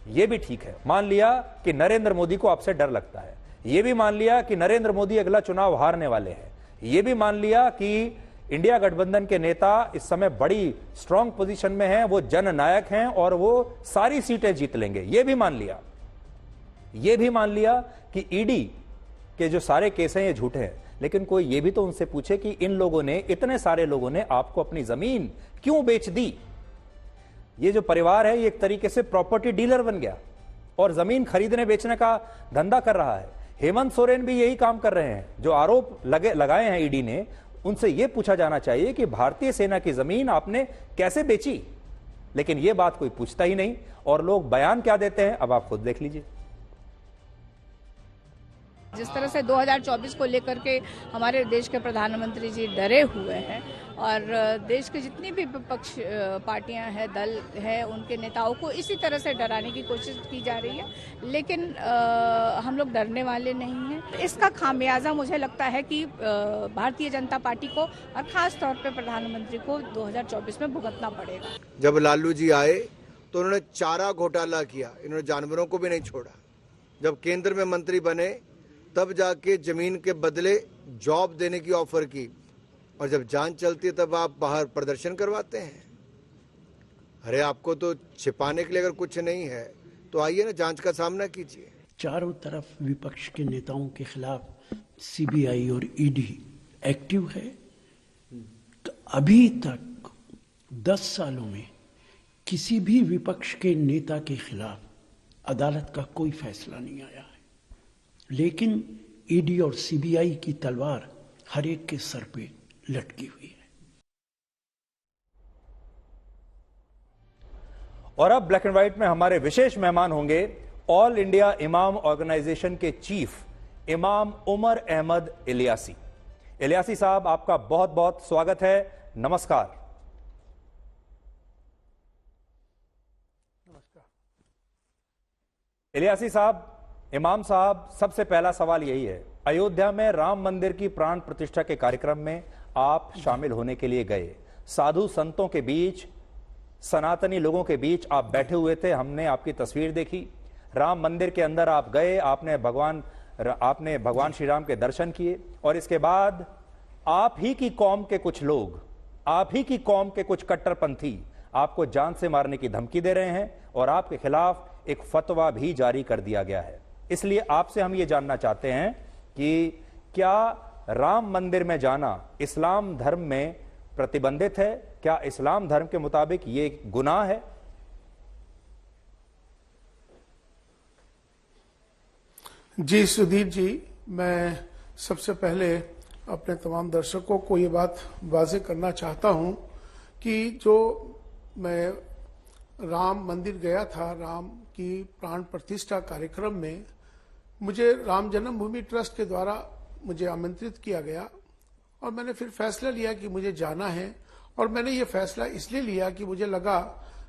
यह भी ठीक है। मान लिया कि नरेंद्र मोदी को आपसे डर लगता है, यह भी मान लिया कि नरेंद्र मोदी अगला चुनाव हारने वाले हैं, यह भी मान लिया कि इंडिया गठबंधन के नेता इस समय बड़ी स्ट्रांग पोजीशन में हैं, वो जननायक हैं और वो सारी सीटें जीत लेंगे, यह भी मान लिया। यह भी मान लिया कि ईडी के जो सारे केस हैं ये झूठे हैं, लेकिन कोई ये भी तो उनसे पूछे कि इन लोगों ने, इतने सारे लोगों ने आपको अपनी जमीन क्यों बेच दी? ये जो परिवार है ये एक तरीके से प्रॉपर्टी डीलर बन गया और जमीन खरीदने बेचने का धंधा कर रहा है। हेमंत सोरेन भी यही काम कर रहे हैं। जो आरोप लगाए हैं ईडी ने, उनसे यह पूछा जाना चाहिए कि भारतीय सेना की जमीन आपने कैसे बेची, लेकिन यह बात कोई पूछता ही नहीं और लोग बयान क्या देते हैं अब आप खुद देख लीजिए।
जिस तरह से 2024 को लेकर के हमारे देश के प्रधानमंत्री जी डरे हुए हैं और देश के जितनी भी विपक्ष पार्टियां हैं, दल हैं, उनके नेताओं को इसी तरह से डराने की कोशिश की जा रही है, लेकिन हम लोग डरने वाले नहीं हैं। इसका खामियाजा मुझे लगता है कि भारतीय जनता पार्टी को और खास तौर पे प्रधानमंत्री को 2024 में भुगतना पड़ेगा।
जब लालू जी आए तो उन्होंने चारा घोटाला किया, इन्होंने जानवरों को भी नहीं छोड़ा। जब केंद्र में मंत्री बने तब जाके जमीन के बदले जॉब देने की ऑफर की और जब जांच चलती है तब आप बाहर प्रदर्शन करवाते हैं। अरे आपको तो छिपाने के लिए अगर कुछ नहीं है तो आइए ना, जांच का सामना कीजिए।
चारों तरफ विपक्ष के नेताओं के खिलाफ सीबीआई और ईडी एक्टिव है। तो अभी तक 10 सालों में किसी भी विपक्ष के नेता के खिलाफ अदालत का कोई फैसला नहीं आया है, लेकिन ईडी और सीबीआई की तलवार हर एक के सर पे लटकी हुई है।
और अब ब्लैक एंड व्हाइट में हमारे विशेष मेहमान होंगे ऑल इंडिया इमाम ऑर्गेनाइजेशन के चीफ इमाम उमर अहमद इलियासी। इलियासी साहब, आपका बहुत बहुत स्वागत है। नमस्कार। इलियासी साहब, इमाम साहब, सबसे पहला सवाल यही है, अयोध्या में राम मंदिर की प्राण प्रतिष्ठा के कार्यक्रम में आप शामिल होने के लिए गए, साधु संतों के बीच, सनातनी लोगों के बीच आप बैठे हुए थे, हमने आपकी तस्वीर देखी। राम मंदिर के अंदर आप गए, आपने भगवान आपने भगवान श्री राम के दर्शन किए और इसके बाद आप ही की कौम के कुछ लोग, आप ही की कौम के कुछ कट्टरपंथी आपको जान से मारने की धमकी दे रहे हैं और आपके खिलाफ एक फतवा भी जारी कर दिया गया है। इसलिए आपसे हम ये जानना चाहते हैं कि क्या राम मंदिर में जाना इस्लाम धर्म में प्रतिबंधित है? क्या इस्लाम धर्म के मुताबिक ये गुनाह है?
जी सुधीर जी, मैं सबसे पहले अपने तमाम दर्शकों को ये बात वाज़ेह करना चाहता हूं कि जो मैं राम मंदिर गया था, राम की प्राण प्रतिष्ठा कार्यक्रम में मुझे राम जन्मभूमि ट्रस्ट के द्वारा मुझे आमंत्रित किया गया और मैंने फिर फैसला लिया कि मुझे जाना है। और मैंने ये फैसला इसलिए लिया कि मुझे लगा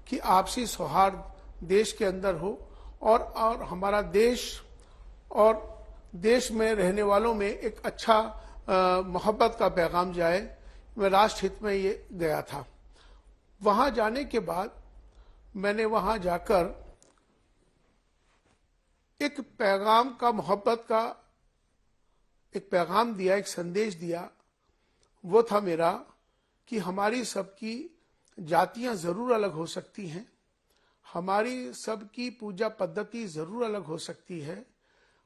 कि आपसी सौहार्द देश के अंदर हो और हमारा देश और देश में रहने वालों में एक अच्छा मोहब्बत का पैगाम जाए। मैं राष्ट्र हित में ये गया था। वहां जाने के बाद मैंने वहां जाकर एक पैगाम का, मोहब्बत का एक पैगाम दिया, एक संदेश दिया। वो था मेरा कि हमारी सबकी जातियां जरूर अलग हो सकती हैं, हमारी सबकी पूजा पद्धति जरूर अलग हो सकती है,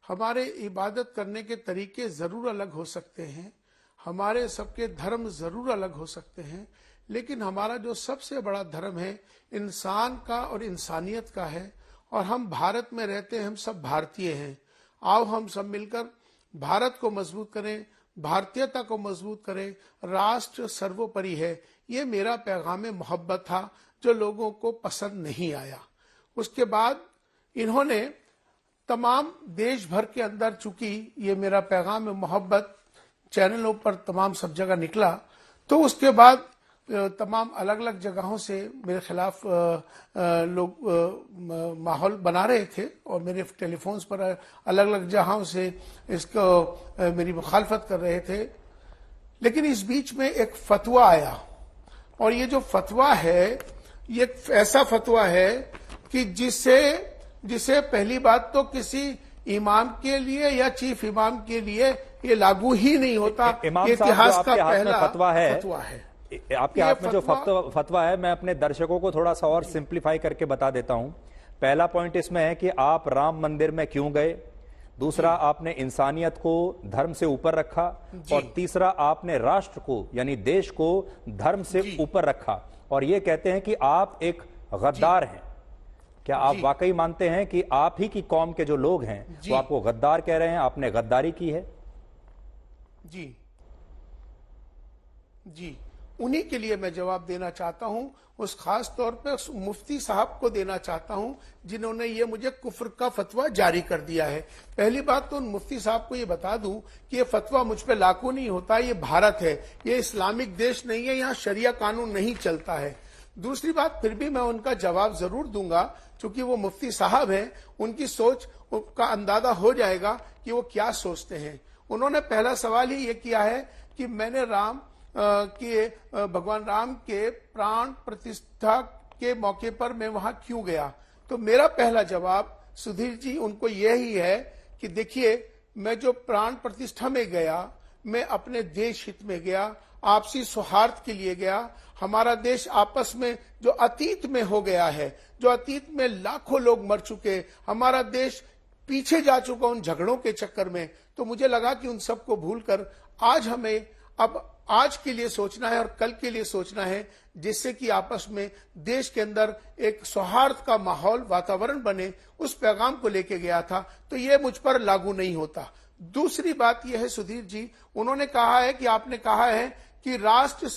हमारे इबादत करने के तरीके जरूर अलग हो सकते हैं, हमारे सबके धर्म जरूर अलग हो सकते हैं, लेकिन हमारा जो सबसे बड़ा धर्म है इंसान का और इंसानियत का है। और हम भारत में रहते हैं, हम सब भारतीय हैं। आओ हम सब मिलकर भारत को मजबूत करें, भारतीयता को मजबूत करें। राष्ट्र सर्वोपरि है। ये मेरा पैगाम मोहब्बत था जो लोगों को पसंद नहीं आया। उसके बाद इन्होंने तमाम देश भर के अंदर, चूंकि ये मेरा पैगाम मोहब्बत चैनलों पर तमाम सब जगह निकला, तो उसके बाद तमाम अलग अलग जगहों से मेरे खिलाफ लोग माहौल बना रहे थे और मेरे टेलीफोन्स पर अलग अलग जगहों से इसको मेरी मुखालफत कर रहे थे। लेकिन इस बीच में एक फतवा आया और ये जो फतवा है ये एक ऐसा फतवा है कि जिसे पहली बात तो किसी इमाम के लिए या चीफ इमाम के लिए ये लागू ही नहीं होता। इतिहास का पहला फतवा है।
आपके हाथ में जो फतवा है, मैं अपने दर्शकों को थोड़ा सा और सिंप्लीफाई करके बता देता हूं। पहला पॉइंट इसमें है कि आप राम मंदिर में क्यों गए, दूसरा आपने इंसानियत को धर्म से ऊपर रखा और तीसरा आपने राष्ट्र को यानी देश को धर्म से ऊपर रखा और ये कहते हैं कि आप एक गद्दार हैं। क्या आप वाकई मानते हैं कि आप ही की कौम के जो लोग हैं वो आपको गद्दार कह रहे हैं, आपने गद्दारी की है?
जी, उन्हीं के लिए मैं जवाब देना चाहता हूं। उस खास तौर पे मुफ्ती साहब को देना चाहता हूं जिन्होंने ये मुझे कुफ्र का फतवा जारी कर दिया है। पहली बात तो उन मुफ्ती साहब को ये बता दूं कि ये फतवा मुझ पे लागू नहीं होता। ये भारत है, ये इस्लामिक देश नहीं है, यहाँ शरिया कानून नहीं चलता है। दूसरी बात, फिर भी मैं उनका जवाब जरूर दूंगा क्योंकि वो मुफ्ती साहब हैं, उनकी सोच का अंदाजा हो जाएगा कि वो क्या सोचते हैं। उन्होंने पहला सवाल ही ये किया है कि मैंने भगवान राम के प्राण प्रतिष्ठा के मौके पर मैं वहां क्यों गया। तो मेरा पहला जवाब सुधीर जी उनको यही है कि देखिए, मैं जो प्राण प्रतिष्ठा में गया, मैं अपने देश हित में गया, आपसी सौहार्द के लिए गया। हमारा देश आपस में जो अतीत में हो गया है, जो अतीत में लाखों लोग मर चुके, हमारा देश पीछे जा चुका उन झगड़ों के चक्कर में, तो मुझे लगा कि उन सबको भूलकर आज हमें अब आज के लिए सोचना है और कल के लिए सोचना है, जिससे कि आपस में देश के अंदर एक सौहार्द का माहौल, वातावरण बने। उस पैगाम को लेके गया था, तो ये मुझ पर लागू नहीं होता। दूसरी बात यह है सुधीर जी, उन्होंने कहा है कि आपने कहा है कि राष्ट्र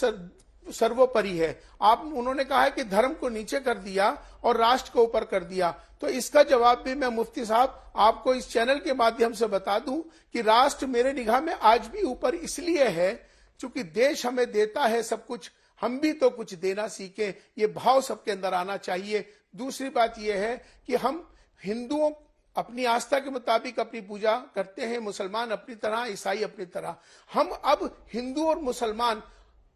सर्वोपरि है। उन्होंने कहा है कि धर्म को नीचे कर दिया और राष्ट्र को ऊपर कर दिया। तो इसका जवाब भी मैं मुफ्ती साहब आपको इस चैनल के माध्यम से बता दूं कि राष्ट्र मेरे निगाह में आज भी ऊपर इसलिए है क्योंकि देश हमें देता है सब कुछ, हम भी तो कुछ देना सीखे। ये भाव सबके अंदर आना चाहिए। दूसरी बात यह है कि हम हिंदुओं अपनी आस्था के मुताबिक अपनी पूजा करते हैं, मुसलमान अपनी तरह, ईसाई अपनी तरह। हम अब हिंदू और मुसलमान,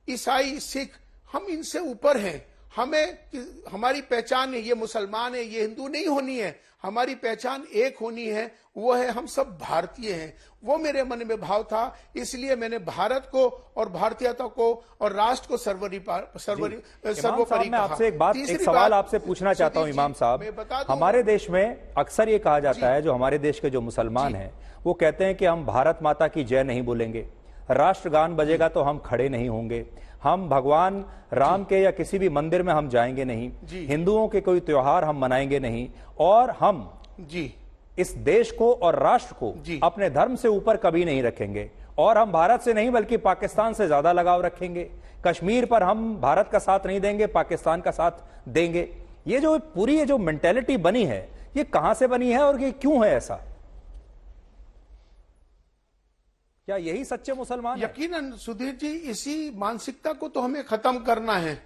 ईसाई, सिख, हम इनसे ऊपर हैं। हमें हमारी पहचान है, ये मुसलमान है, ये हिंदू नहीं होनी है। हमारी पहचान एक होनी है, वो है हम सब भारतीय हैं। वो मेरे मन में भाव था, इसलिए मैंने भारत को और भारतीयता को और राष्ट्र को सर्वोपरि
मैं आपसे एक सवाल आपसे पूछना चाहता हूं इमाम साहब। हमारे देश में अक्सर ये कहा जाता है, जो हमारे देश के जो मुसलमान हैं वो कहते हैं कि हम भारत माता की जय नहीं बोलेंगे, राष्ट्रगान बजेगा तो हम खड़े नहीं होंगे, हम भगवान राम के या किसी भी मंदिर में हम जाएंगे नहीं, हिंदुओं के कोई त्योहार हम मनाएंगे नहीं, और हम इस देश को और राष्ट्र को अपने धर्म से ऊपर कभी नहीं रखेंगे, और हम भारत से नहीं बल्कि पाकिस्तान से ज्यादा लगाव रखेंगे। कश्मीर पर हम भारत का साथ नहीं देंगे, पाकिस्तान का साथ देंगे। ये जो पूरी ये जो मेंटेलिटी बनी है, ये कहां से बनी है और ये क्यों है ऐसा? क्या यही सच्चे मुसलमान हैं?
यकीनन सुधीर जी, इसी मानसिकता को तो हमें खत्म करना है।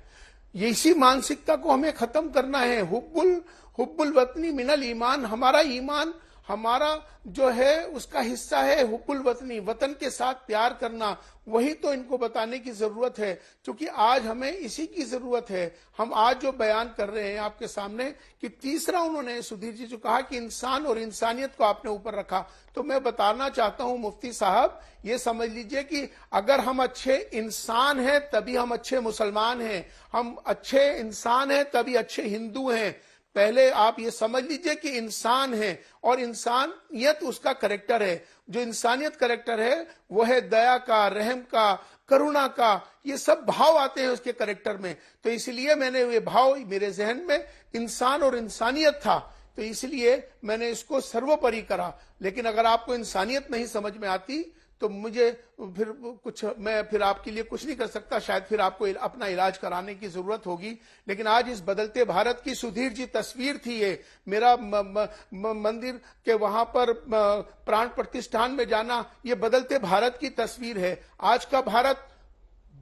इसी मानसिकता को हमें खत्म करना है। हुब्बुल वतनी मिनल ईमान, हमारा ईमान हमारा जो है उसका हिस्सा है हुब्बुल वतनी, वतन के साथ प्यार करना। वही तो इनको बताने की जरूरत है, क्योंकि आज हमें इसी की जरूरत है। हम आज जो बयान कर रहे हैं आपके सामने कि तीसरा उन्होंने सुधीर जी जो कहा कि इंसान और इंसानियत को आपने ऊपर रखा, तो मैं बताना चाहता हूं मुफ्ती साहब, ये समझ लीजिए कि अगर हम अच्छे इंसान हैं तभी हम अच्छे मुसलमान हैं, हम अच्छे इंसान हैं तभी अच्छे हिंदू हैं। पहले आप ये समझ लीजिए कि इंसान है और इंसानियत उसका कैरेक्टर है। जो इंसानियत कैरेक्टर है वो है दया का, रहम का, करुणा का, ये सब भाव आते हैं उसके कैरेक्टर में। तो इसलिए मैंने ये भाव, मेरे जहन में इंसान और इंसानियत था, तो इसलिए मैंने इसको सर्वोपरि करा। लेकिन अगर आपको इंसानियत नहीं समझ में आती तो मुझे फिर आपके लिए कुछ नहीं कर सकता। शायद फिर आपको अपना इलाज कराने की जरूरत होगी। लेकिन आज इस बदलते भारत की सुधीर जी तस्वीर थी ये। मेरा मंदिर के वहां पर प्राण प्रतिष्ठान में जाना, ये बदलते भारत की तस्वीर है। आज का भारत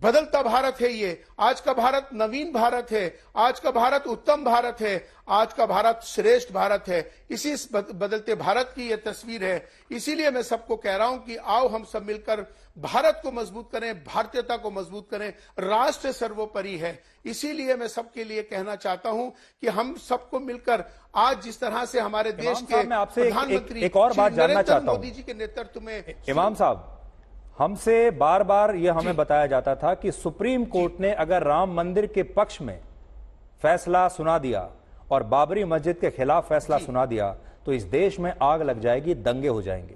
बदलता भारत है ये। आज का भारत नवीन भारत है। आज का भारत उत्तम भारत है। आज का भारत श्रेष्ठ भारत है। इसी बदलते भारत की ये तस्वीर है। इसीलिए मैं सबको कह रहा हूं कि आओ हम सब मिलकर भारत को मजबूत करें, भारतीयता को मजबूत करें। राष्ट्र सर्वोपरि है। इसीलिए मैं सबके लिए कहना चाहता हूं कि हम सबको मिलकर आज जिस तरह से हमारे देश के प्रधानमंत्री
एक और बात जानना चाहता हूं
मोदी जी के नेतृत्व में,
इमाम साहब, हमसे बार बार यह हमें बताया जाता था कि सुप्रीम कोर्ट ने अगर राम मंदिर के पक्ष में फैसला सुना दिया और बाबरी मस्जिद के खिलाफ फैसला सुना दिया तो इस देश में आग लग जाएगी, दंगे हो जाएंगे।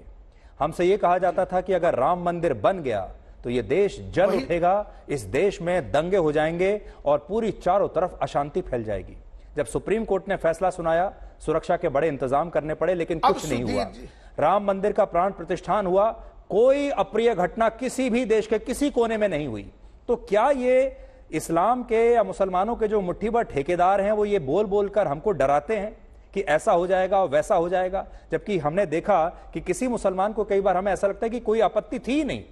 हमसे यह कहा जाता था कि अगर राम मंदिर बन गया तो यह देश जल उठेगा, इस देश में दंगे हो जाएंगे और पूरी चारों तरफ अशांति फैल जाएगी। जब सुप्रीम कोर्ट ने फैसला सुनाया, सुरक्षा के बड़े इंतजाम करने पड़े, लेकिन कुछ नहीं हुआ। राम मंदिर का प्राण प्रतिष्ठान हुआ, कोई अप्रिय घटना किसी भी देश के किसी कोने में नहीं हुई। तो क्या ये इस्लाम के या मुसलमानों के जो मुट्ठी भर ठेकेदार हैं वो ये बोल बोलकर हमको डराते हैं कि ऐसा हो जाएगा और वैसा हो जाएगा, जबकि हमने देखा कि किसी मुसलमान को कई बार हमें ऐसा लगता है कि कोई आपत्ति थी ही नहीं।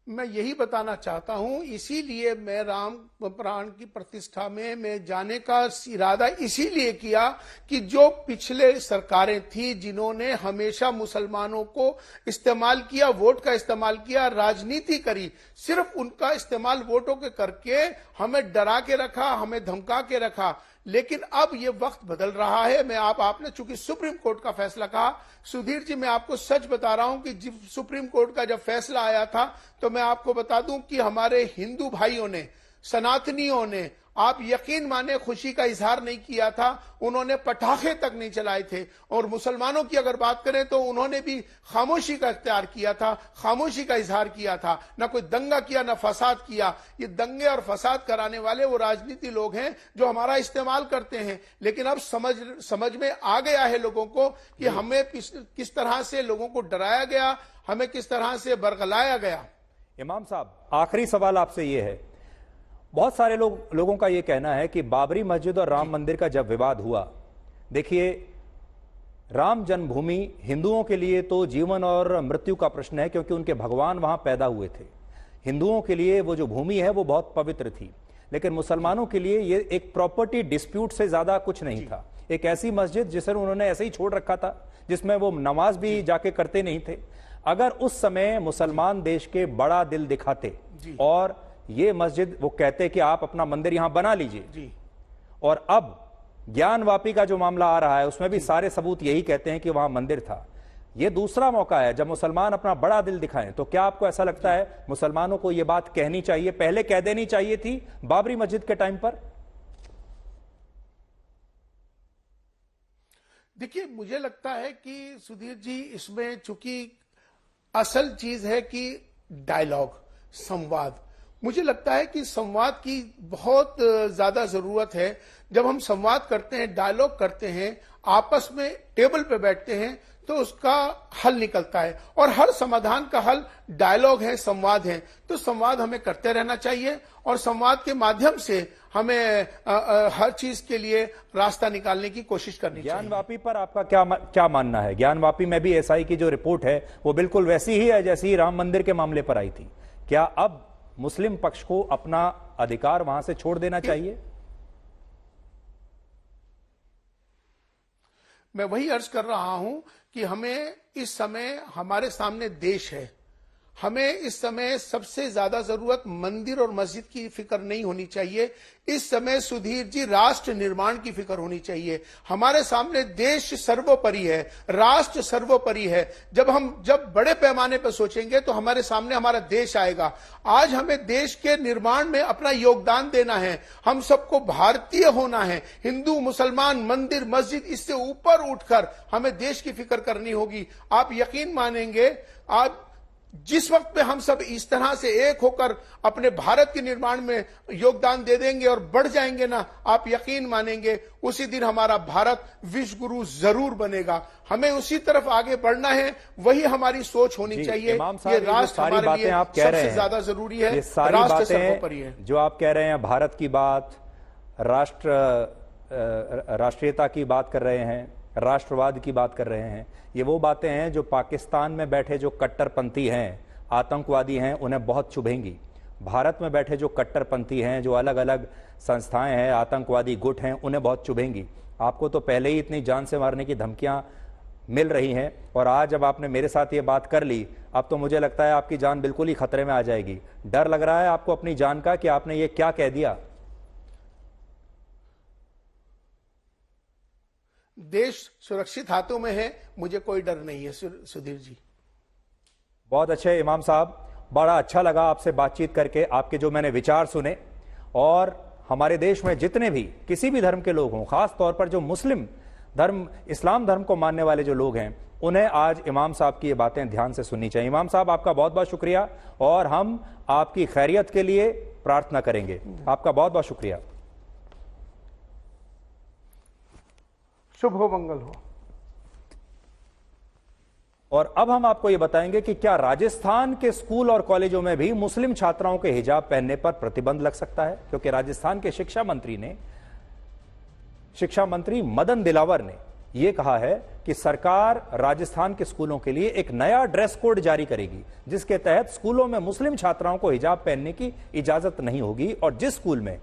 मैं यही बताना चाहता हूं, इसीलिए मैं राम प्राण की प्रतिष्ठा में मैं जाने का इरादा इसीलिए किया कि जो पिछले सरकारें थी जिन्होंने हमेशा मुसलमानों को इस्तेमाल किया, वोट का इस्तेमाल किया, राजनीति करी, सिर्फ उनका इस्तेमाल वोटों के करके हमें डरा के रखा, हमें धमका के रखा। लेकिन अब ये वक्त बदल रहा है। मैं आपने चूंकि सुप्रीम कोर्ट का फैसला कहा, सुधीर जी मैं आपको सच बता रहा हूं कि जब सुप्रीम कोर्ट का जब फैसला आया था तो मैं आपको बता दूं कि हमारे हिंदू भाइयों ने, सनातनियों ने, आप यकीन माने खुशी का इजहार नहीं किया था। उन्होंने पटाखे तक नहीं चलाए थे। और मुसलमानों की अगर बात करें तो उन्होंने भी खामोशी का इख्तियार किया था, खामोशी का इजहार किया था। ना कोई दंगा किया, ना फसाद किया। ये दंगे और फसाद कराने वाले वो राजनीति लोग हैं जो हमारा इस्तेमाल करते हैं। लेकिन अब समझ में आ गया है लोगों को कि हमें किस तरह से लोगों को डराया गया, हमें किस तरह से बरगलाया गया।
इमाम साहब, आखिरी सवाल आपसे ये है, बहुत सारे लोगों का यह कहना है कि बाबरी मस्जिद और राम मंदिर का जब विवाद हुआ, देखिए राम जन्मभूमि हिंदुओं के लिए तो जीवन और मृत्यु का प्रश्न है, क्योंकि उनके भगवान वहां पैदा हुए थे। हिंदुओं के लिए वो जो भूमि है वो बहुत पवित्र थी। लेकिन मुसलमानों के लिए ये एक प्रॉपर्टी डिस्प्यूट से ज्यादा कुछ नहीं था। एक ऐसी मस्जिद जिसे उन्होंने ऐसे ही छोड़ रखा था, जिसमें वो नमाज भी जाके करते नहीं थे। अगर उस समय मुसलमान देश के बड़ा दिल दिखाते और ये मस्जिद वो कहते कि आप अपना मंदिर यहां बना लीजिए, और अब ज्ञानवापी का जो मामला आ रहा है उसमें भी सारे सबूत यही कहते हैं कि वहां मंदिर था। यह दूसरा मौका है जब मुसलमान अपना बड़ा दिल दिखाएं। तो क्या आपको ऐसा लगता है मुसलमानों को यह बात कहनी चाहिए, पहले कह देनी चाहिए थी बाबरी मस्जिद के टाइम पर?
देखिए, मुझे लगता है कि सुधीर जी, इसमें चूंकि असल चीज है कि डायलॉग, संवाद, मुझे लगता है कि संवाद की बहुत ज्यादा जरूरत है। जब हम संवाद करते हैं, डायलॉग करते हैं, आपस में टेबल पे बैठते हैं, तो उसका हल निकलता है। और हर समाधान का हल डायलॉग है, संवाद है। तो संवाद हमें करते रहना चाहिए और संवाद के माध्यम से हमें हर चीज के लिए रास्ता निकालने की कोशिश करनी चाहिए।
ज्ञानवापी पर आपका क्या मानना है? ज्ञानवापी में भी एसआई की जो रिपोर्ट है वो बिल्कुल वैसी ही है जैसी ही राम मंदिर के मामले पर आई थी। क्या अब मुस्लिम पक्ष को अपना अधिकार वहां से छोड़ देना चाहिए?
मैं वही अर्ज कर रहा हूं कि हमें इस समय, हमारे सामने देश है, हमें इस समय सबसे ज्यादा जरूरत मंदिर और मस्जिद की फिक्र नहीं होनी चाहिए। इस समय सुधीर जी, राष्ट्र निर्माण की फिक्र होनी चाहिए। हमारे सामने देश सर्वोपरि है, राष्ट्र सर्वोपरि है। जब बड़े पैमाने पर सोचेंगे तो हमारे सामने हमारा देश आएगा। आज हमें देश के निर्माण में अपना योगदान देना है। हम सबको भारतीय होना है। हिंदू, मुसलमान, मंदिर, मस्जिद, इससे ऊपर उठकर हमें देश की फिक्र करनी होगी। आप यकीन मानेंगे, आज जिस वक्त पे हम सब इस तरह से एक होकर अपने भारत के निर्माण में योगदान दे देंगे और बढ़ जाएंगे ना, आप यकीन मानेंगे उसी दिन हमारा भारत विश्व गुरु जरूर बनेगा। हमें उसी तरफ आगे बढ़ना है, वही हमारी सोच होनी चाहिए। ये राष्ट्र हमारे लिए सबसे ज्यादा जरूरी है, राष्ट्र सर्वोपरि है।
जो आप कह रहे हैं, भारत की बात, राष्ट्रीयता की बात कर रहे हैं, राष्ट्रवाद की बात कर रहे हैं, ये वो बातें हैं जो पाकिस्तान में बैठे जो कट्टरपंथी हैं, आतंकवादी हैं, उन्हें बहुत चुभेंगी। भारत में बैठे जो कट्टरपंथी हैं, जो अलग अलग संस्थाएं हैं, आतंकवादी गुट हैं, उन्हें बहुत चुभेंगी। आपको तो पहले ही इतनी जान से मारने की धमकियां मिल रही हैं और आज जब आपने मेरे साथ ये बात कर ली, अब तो मुझे लगता है आपकी जान बिल्कुल ही खतरे में आ जाएगी। डर लग रहा है आपको अपनी जान का कि आपने ये क्या कह दिया?
देश सुरक्षित हाथों में है, मुझे कोई डर नहीं है सुधीर जी।
बहुत अच्छे इमाम साहब, बड़ा अच्छा लगा आपसे बातचीत करके, आपके जो मैंने विचार सुने। और हमारे देश में जितने भी किसी भी धर्म के लोग हों, खास तौर पर जो मुस्लिम धर्म, इस्लाम धर्म को मानने वाले जो लोग हैं, उन्हें आज इमाम साहब की ये बातें ध्यान से सुननी चाहिए। इमाम साहब, आपका बहुत बहुत शुक्रिया और हम आपकी खैरियत के लिए प्रार्थना करेंगे। आपका बहुत बहुत शुक्रिया।
शुभ हो, मंगल हो।
और अब हम आपको यह बताएंगे कि क्या राजस्थान के स्कूल और कॉलेजों में भी मुस्लिम छात्राओं के हिजाब पहनने पर प्रतिबंध लग सकता है, क्योंकि राजस्थान के शिक्षा मंत्री मदन दिलावर ने यह कहा है कि सरकार राजस्थान के स्कूलों के लिए एक नया ड्रेस कोड जारी करेगी, जिसके तहत स्कूलों में मुस्लिम छात्राओं को हिजाब पहनने की इजाजत नहीं होगी और जिस स्कूल में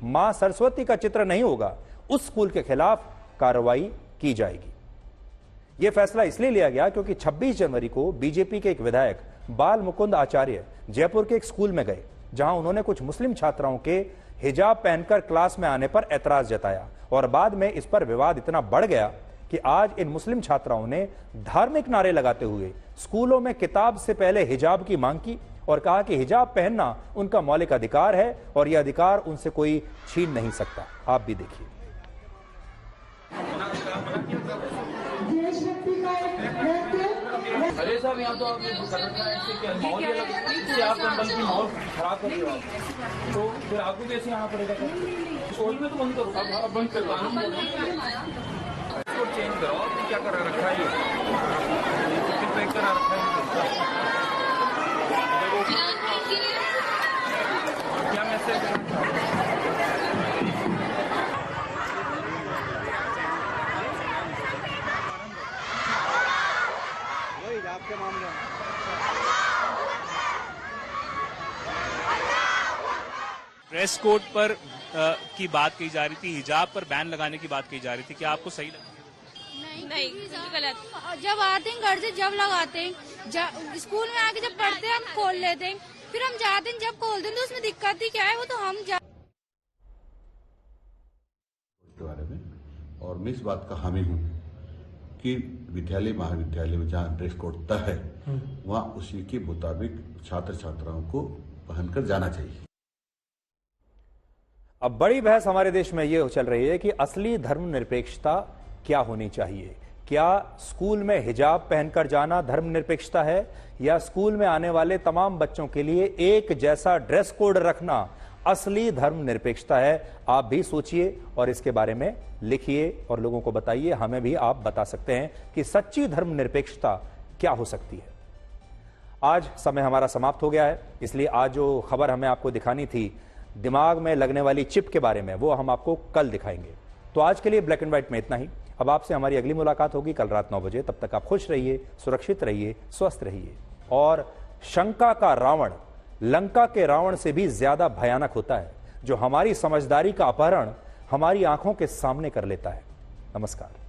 मां सरस्वती का चित्र नहीं होगा, उस स्कूल के खिलाफ कार्रवाई की जाएगी। यह फैसला इसलिए लिया गया क्योंकि 26 जनवरी को बीजेपी के एक विधायक बाल मुकुंद आचार्य जयपुर के एक स्कूल में गए, जहां उन्होंने कुछ मुस्लिम छात्राओं के हिजाब पहनकर क्लास में आने पर ऐतराज जताया और बाद में इस पर विवाद इतना बढ़ गया कि आज इन मुस्लिम छात्राओं ने धार्मिक नारे लगाते हुए स्कूलों में किताब से पहले हिजाब की मांग की और कहा कि हिजाब पहनना उनका मौलिक अधिकार है और यह अधिकार उनसे कोई छीन नहीं सकता। आप भी देखिए।
अरे साहब, यहाँ तो आपने माहौल माहौल खराब कर दिया, तो फिर आपको कैसे आना पड़ेगा? स्कूल में तो बंद करो, अब बंद करो, इसको चेंज करो। आपने क्या करा रखा है? ये पैक करा रखा है, क्या मैसेज? आपके मामले
ड्रेस कोड पर की बात की जा रही थी, हिजाब पर बैन लगाने की बात की जा रही थी, क्या आपको सही लगा?
नहीं, गलत। जब आते हैं घर से, जब लगाते हैं, स्कूल में आके जब पढ़ते हैं हम खोल लेते हैं, फिर हम जाते हैं जब खोलते हैं तो उसमें दिक्कत ही क्या है? वो तो हम
और मैं इस बात का हामी हूँ कि विद्यालय महाविद्यालय में जहाँ ड्रेस कोड तय है वहाँ उसी के मुताबिक छात्र छात्राओं को पहनकर जाना चाहिए।
अब बड़ी बहस हमारे देश में ये चल रही है कि असली धर्मनिरपेक्षता क्या होनी चाहिए। क्या स्कूल में हिजाब पहनकर जाना धर्मनिरपेक्षता है या स्कूल में आने वाले तमाम बच्चों के लिए एक जैसा ड्रेस कोड रखना असली धर्मनिरपेक्षता है? आप भी सोचिए और इसके बारे में लिखिए और लोगों को बताइए। हमें भी आप बता सकते हैं कि सच्ची धर्मनिरपेक्षता क्या हो सकती है। आज समय हमारा समाप्त हो गया है, इसलिए आज जो खबर हमें आपको दिखानी थी दिमाग में लगने वाली चिप के बारे में, वो हम आपको कल दिखाएंगे। तो आज के लिए ब्लैक एंड व्हाइट में इतना ही। अब आपसे हमारी अगली मुलाकात होगी कल रात 9 बजे। तब तक आप खुश रहिए, सुरक्षित रहिए, स्वस्थ रहिए। और शंका का रावण लंका के रावण से भी ज्यादा भयानक होता है, जो हमारी समझदारी का अपहरण हमारी आंखों के सामने कर लेता है। नमस्कार।